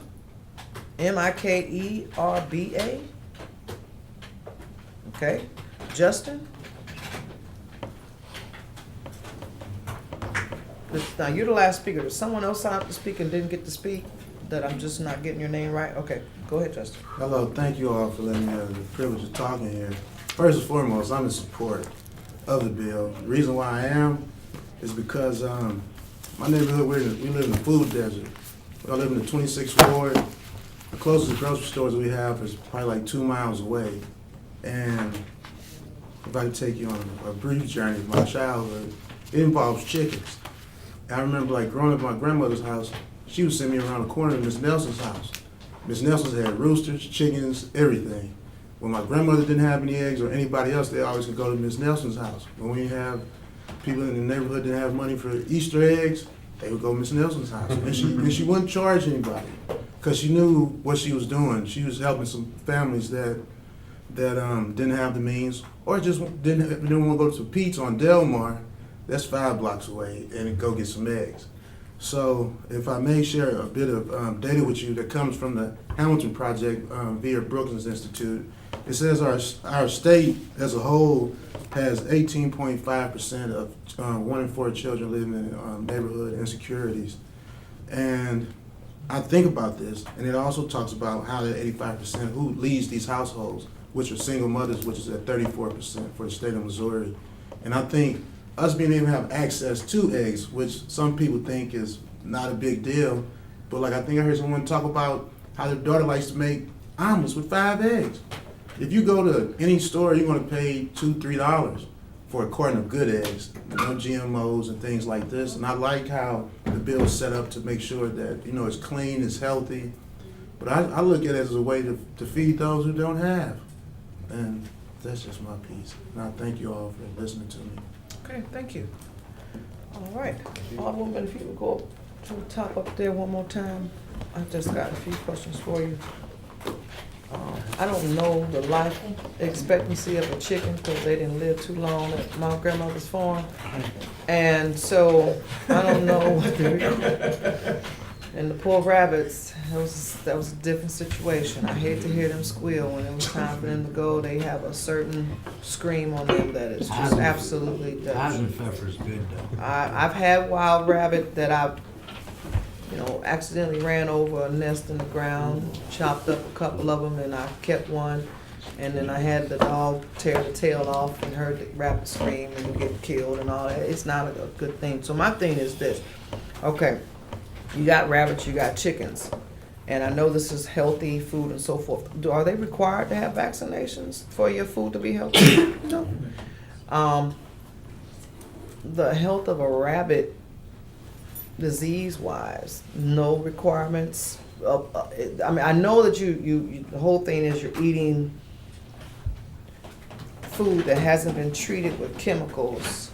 M-I-K-E-R-B-A? Okay, Justin? Now, you're the last speaker. Did someone else sign up to speak and didn't get to speak? That I'm just not getting your name right? Okay, go ahead, Justin. Hello, thank you all for letting me have the privilege of talking here. First and foremost, I'm in support of the bill. The reason why I am is because my neighborhood, we live in the food desert. I live in the 26th ward. The closest grocery stores we have is probably like 2 miles away. And if I could take you on a brief journey of my childhood, it involves chickens. I remember like growing up at my grandmother's house, she would send me around the corner to Miss Nelson's house. Miss Nelson's had roosters, chickens, everything. When my grandmother didn't have any eggs or anybody else, they always could go to Miss Nelson's house. When we have people in the neighborhood didn't have money for Easter eggs, they would go to Miss Nelson's house. And she wouldn't charge anybody because she knew what she was doing. She was helping some families that didn't have the means or just didn't want to go to Pete's on Delmar. That's 5 blocks away, and go get some eggs. So if I may share a bit of data with you that comes from the Hamilton Project via Brookings Institute, it says our state as a whole has 18.5% of 1 in 4 children living in neighborhood insecurities. And I think about this, and it also talks about how that 85% who leads these households, which are single mothers, which is at 34% for the state of Missouri. And I think us being able to have access to eggs, which some people think is not a big deal, but like I think I heard someone talk about how their daughter likes to make omelets with 5 eggs. If you go to any store, you're gonna pay $2, $3 for a carton of good eggs, no GMOs and things like this. And I like how the bill is set up to make sure that, it's clean, it's healthy. But I look at it as a way to feed those who don't have. And that's just my piece. And I thank you all for listening to me. Okay, thank you. All right, Alderwoman, if you would go up to the top up there one more time. I just got a few questions for you. I don't know the life expectancy of a chicken because they didn't live too long at my grandmother's farm. And so I don't know. And the poor rabbits, that was a different situation. I hate to hear them squeal when it was time for them to go. They have a certain scream on them that is just absolutely Hot pepper's good though. I've had wild rabbit that I've, accidentally ran over a nest in the ground, chopped up a couple of them, and I kept one. And then I had the dog tear the tail off and heard the rabbit scream and get killed and all that. It's not a good thing. So my thing is this. Okay, you got rabbits, you got chickens. And I know this is healthy food and so forth. Are they required to have vaccinations for your food to be healthy? No. The health of a rabbit, disease-wise, no requirements. I mean, I know that you the whole thing is you're eating food that hasn't been treated with chemicals.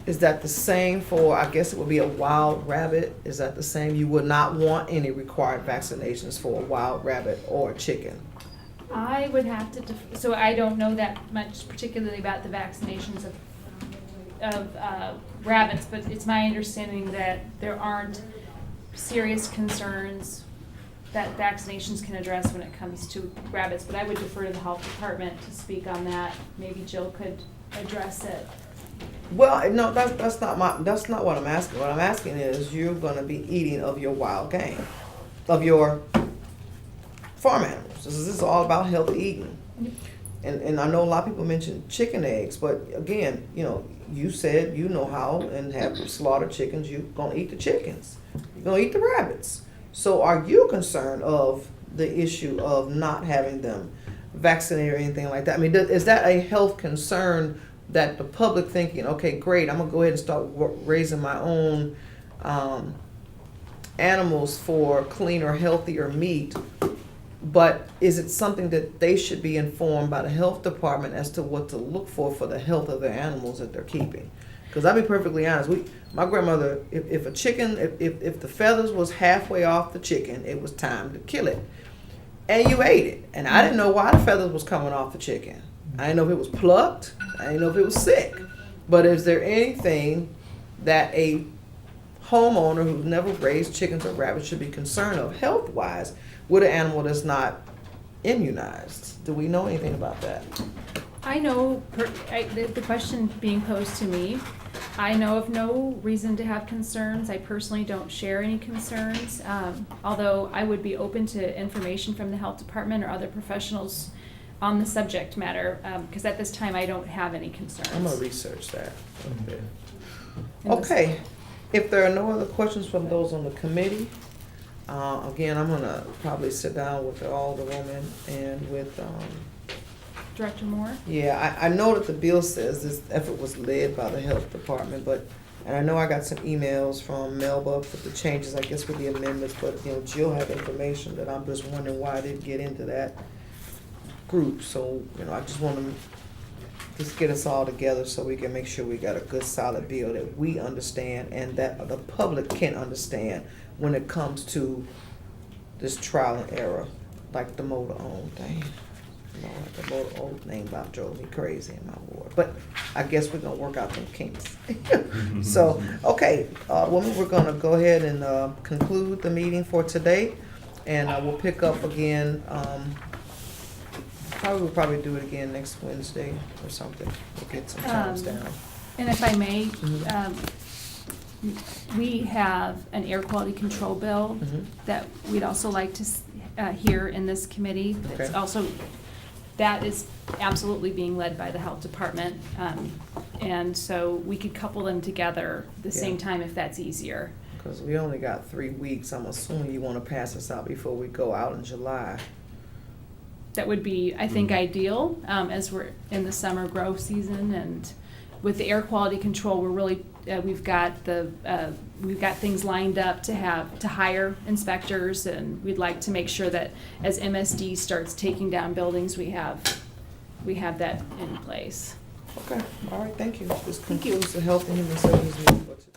Is that the same for, I guess it would be a wild rabbit? Is that the same? You would not want any required vaccinations for a wild rabbit or a chicken? I would have to, so I don't know that much particularly about the vaccinations of rabbits, but it's my understanding that there aren't serious concerns that vaccinations can address when it comes to rabbits, but I would defer to the health department to speak on that. Maybe Jill could address it. Well, no, that's not what I'm asking. What I'm asking is you're going to be eating of your wild game, of your farm animals. This is all about healthy eating. And I know a lot of people mention chicken eggs, but again, you said you know how and have slaughtered chickens. You're going to eat the chickens. You're going to eat the rabbits. So are you concerned of the issue of not having them vaccinated or anything like that? I mean, is that a health concern that the public thinking, okay, great, I'm going to go ahead and start raising my own animals for cleaner, healthier meat, but is it something that they should be informed by the health department as to what to look for the health of their animals that they're keeping? Because I'll be perfectly honest, my grandmother, if a chicken, if the feathers was halfway off the chicken, it was time to kill it. And you ate it. And I didn't know why the feathers was coming off the chicken. I didn't know if it was plucked. I didn't know if it was sick. But is there anything that a homeowner who's never raised chickens or rabbits should be concerned of health-wise with an animal that's not immunized? Do we know anything about that? I know, the question being posed to me, I know of no reason to have concerns. I personally don't share any concerns, although I would be open to information from the health department or other professionals on the subject matter, because at this time I don't have any concerns. I'm going to research that. Okay. If there are no other questions from those on the committee, again, I'm going to probably sit down with the alderwoman and with Director Moore? Yeah, I know that the bill says this effort was led by the health department, and I know I got some emails from Melba with the changes, I guess with the amendments, but Jill had information that I'm just wondering why I didn't get into that group. So, I just want to just get us all together so we can make sure we got a good solid bill that we understand and that the public can understand when it comes to this trial and error, like the motor-owned thing. Lord, the motor-owned thing about drove me crazy in my ward. But I guess we're going to work out them kinks. So, okay, women, we're going to go ahead and conclude the meeting for today. And we'll pick up again, we'll probably do it again next Wednesday or something. We'll get some times down. And if I may, we have an air quality control bill that we'd also like to hear in this committee. It's also, that is absolutely being led by the health department. And so we could couple them together at the same time if that's easier. Because we only got 3 weeks. I'm assuming you want to pass this out before we go out in July. That would be, I think, ideal as we're in the summer grow season. And with the air quality control, we're really we've got things lined up to hire inspectors, and we'd like to make sure that as MSD starts taking down buildings, we have that in place. Okay. All right. Thank you. This concludes the Health and Human Services meeting for today.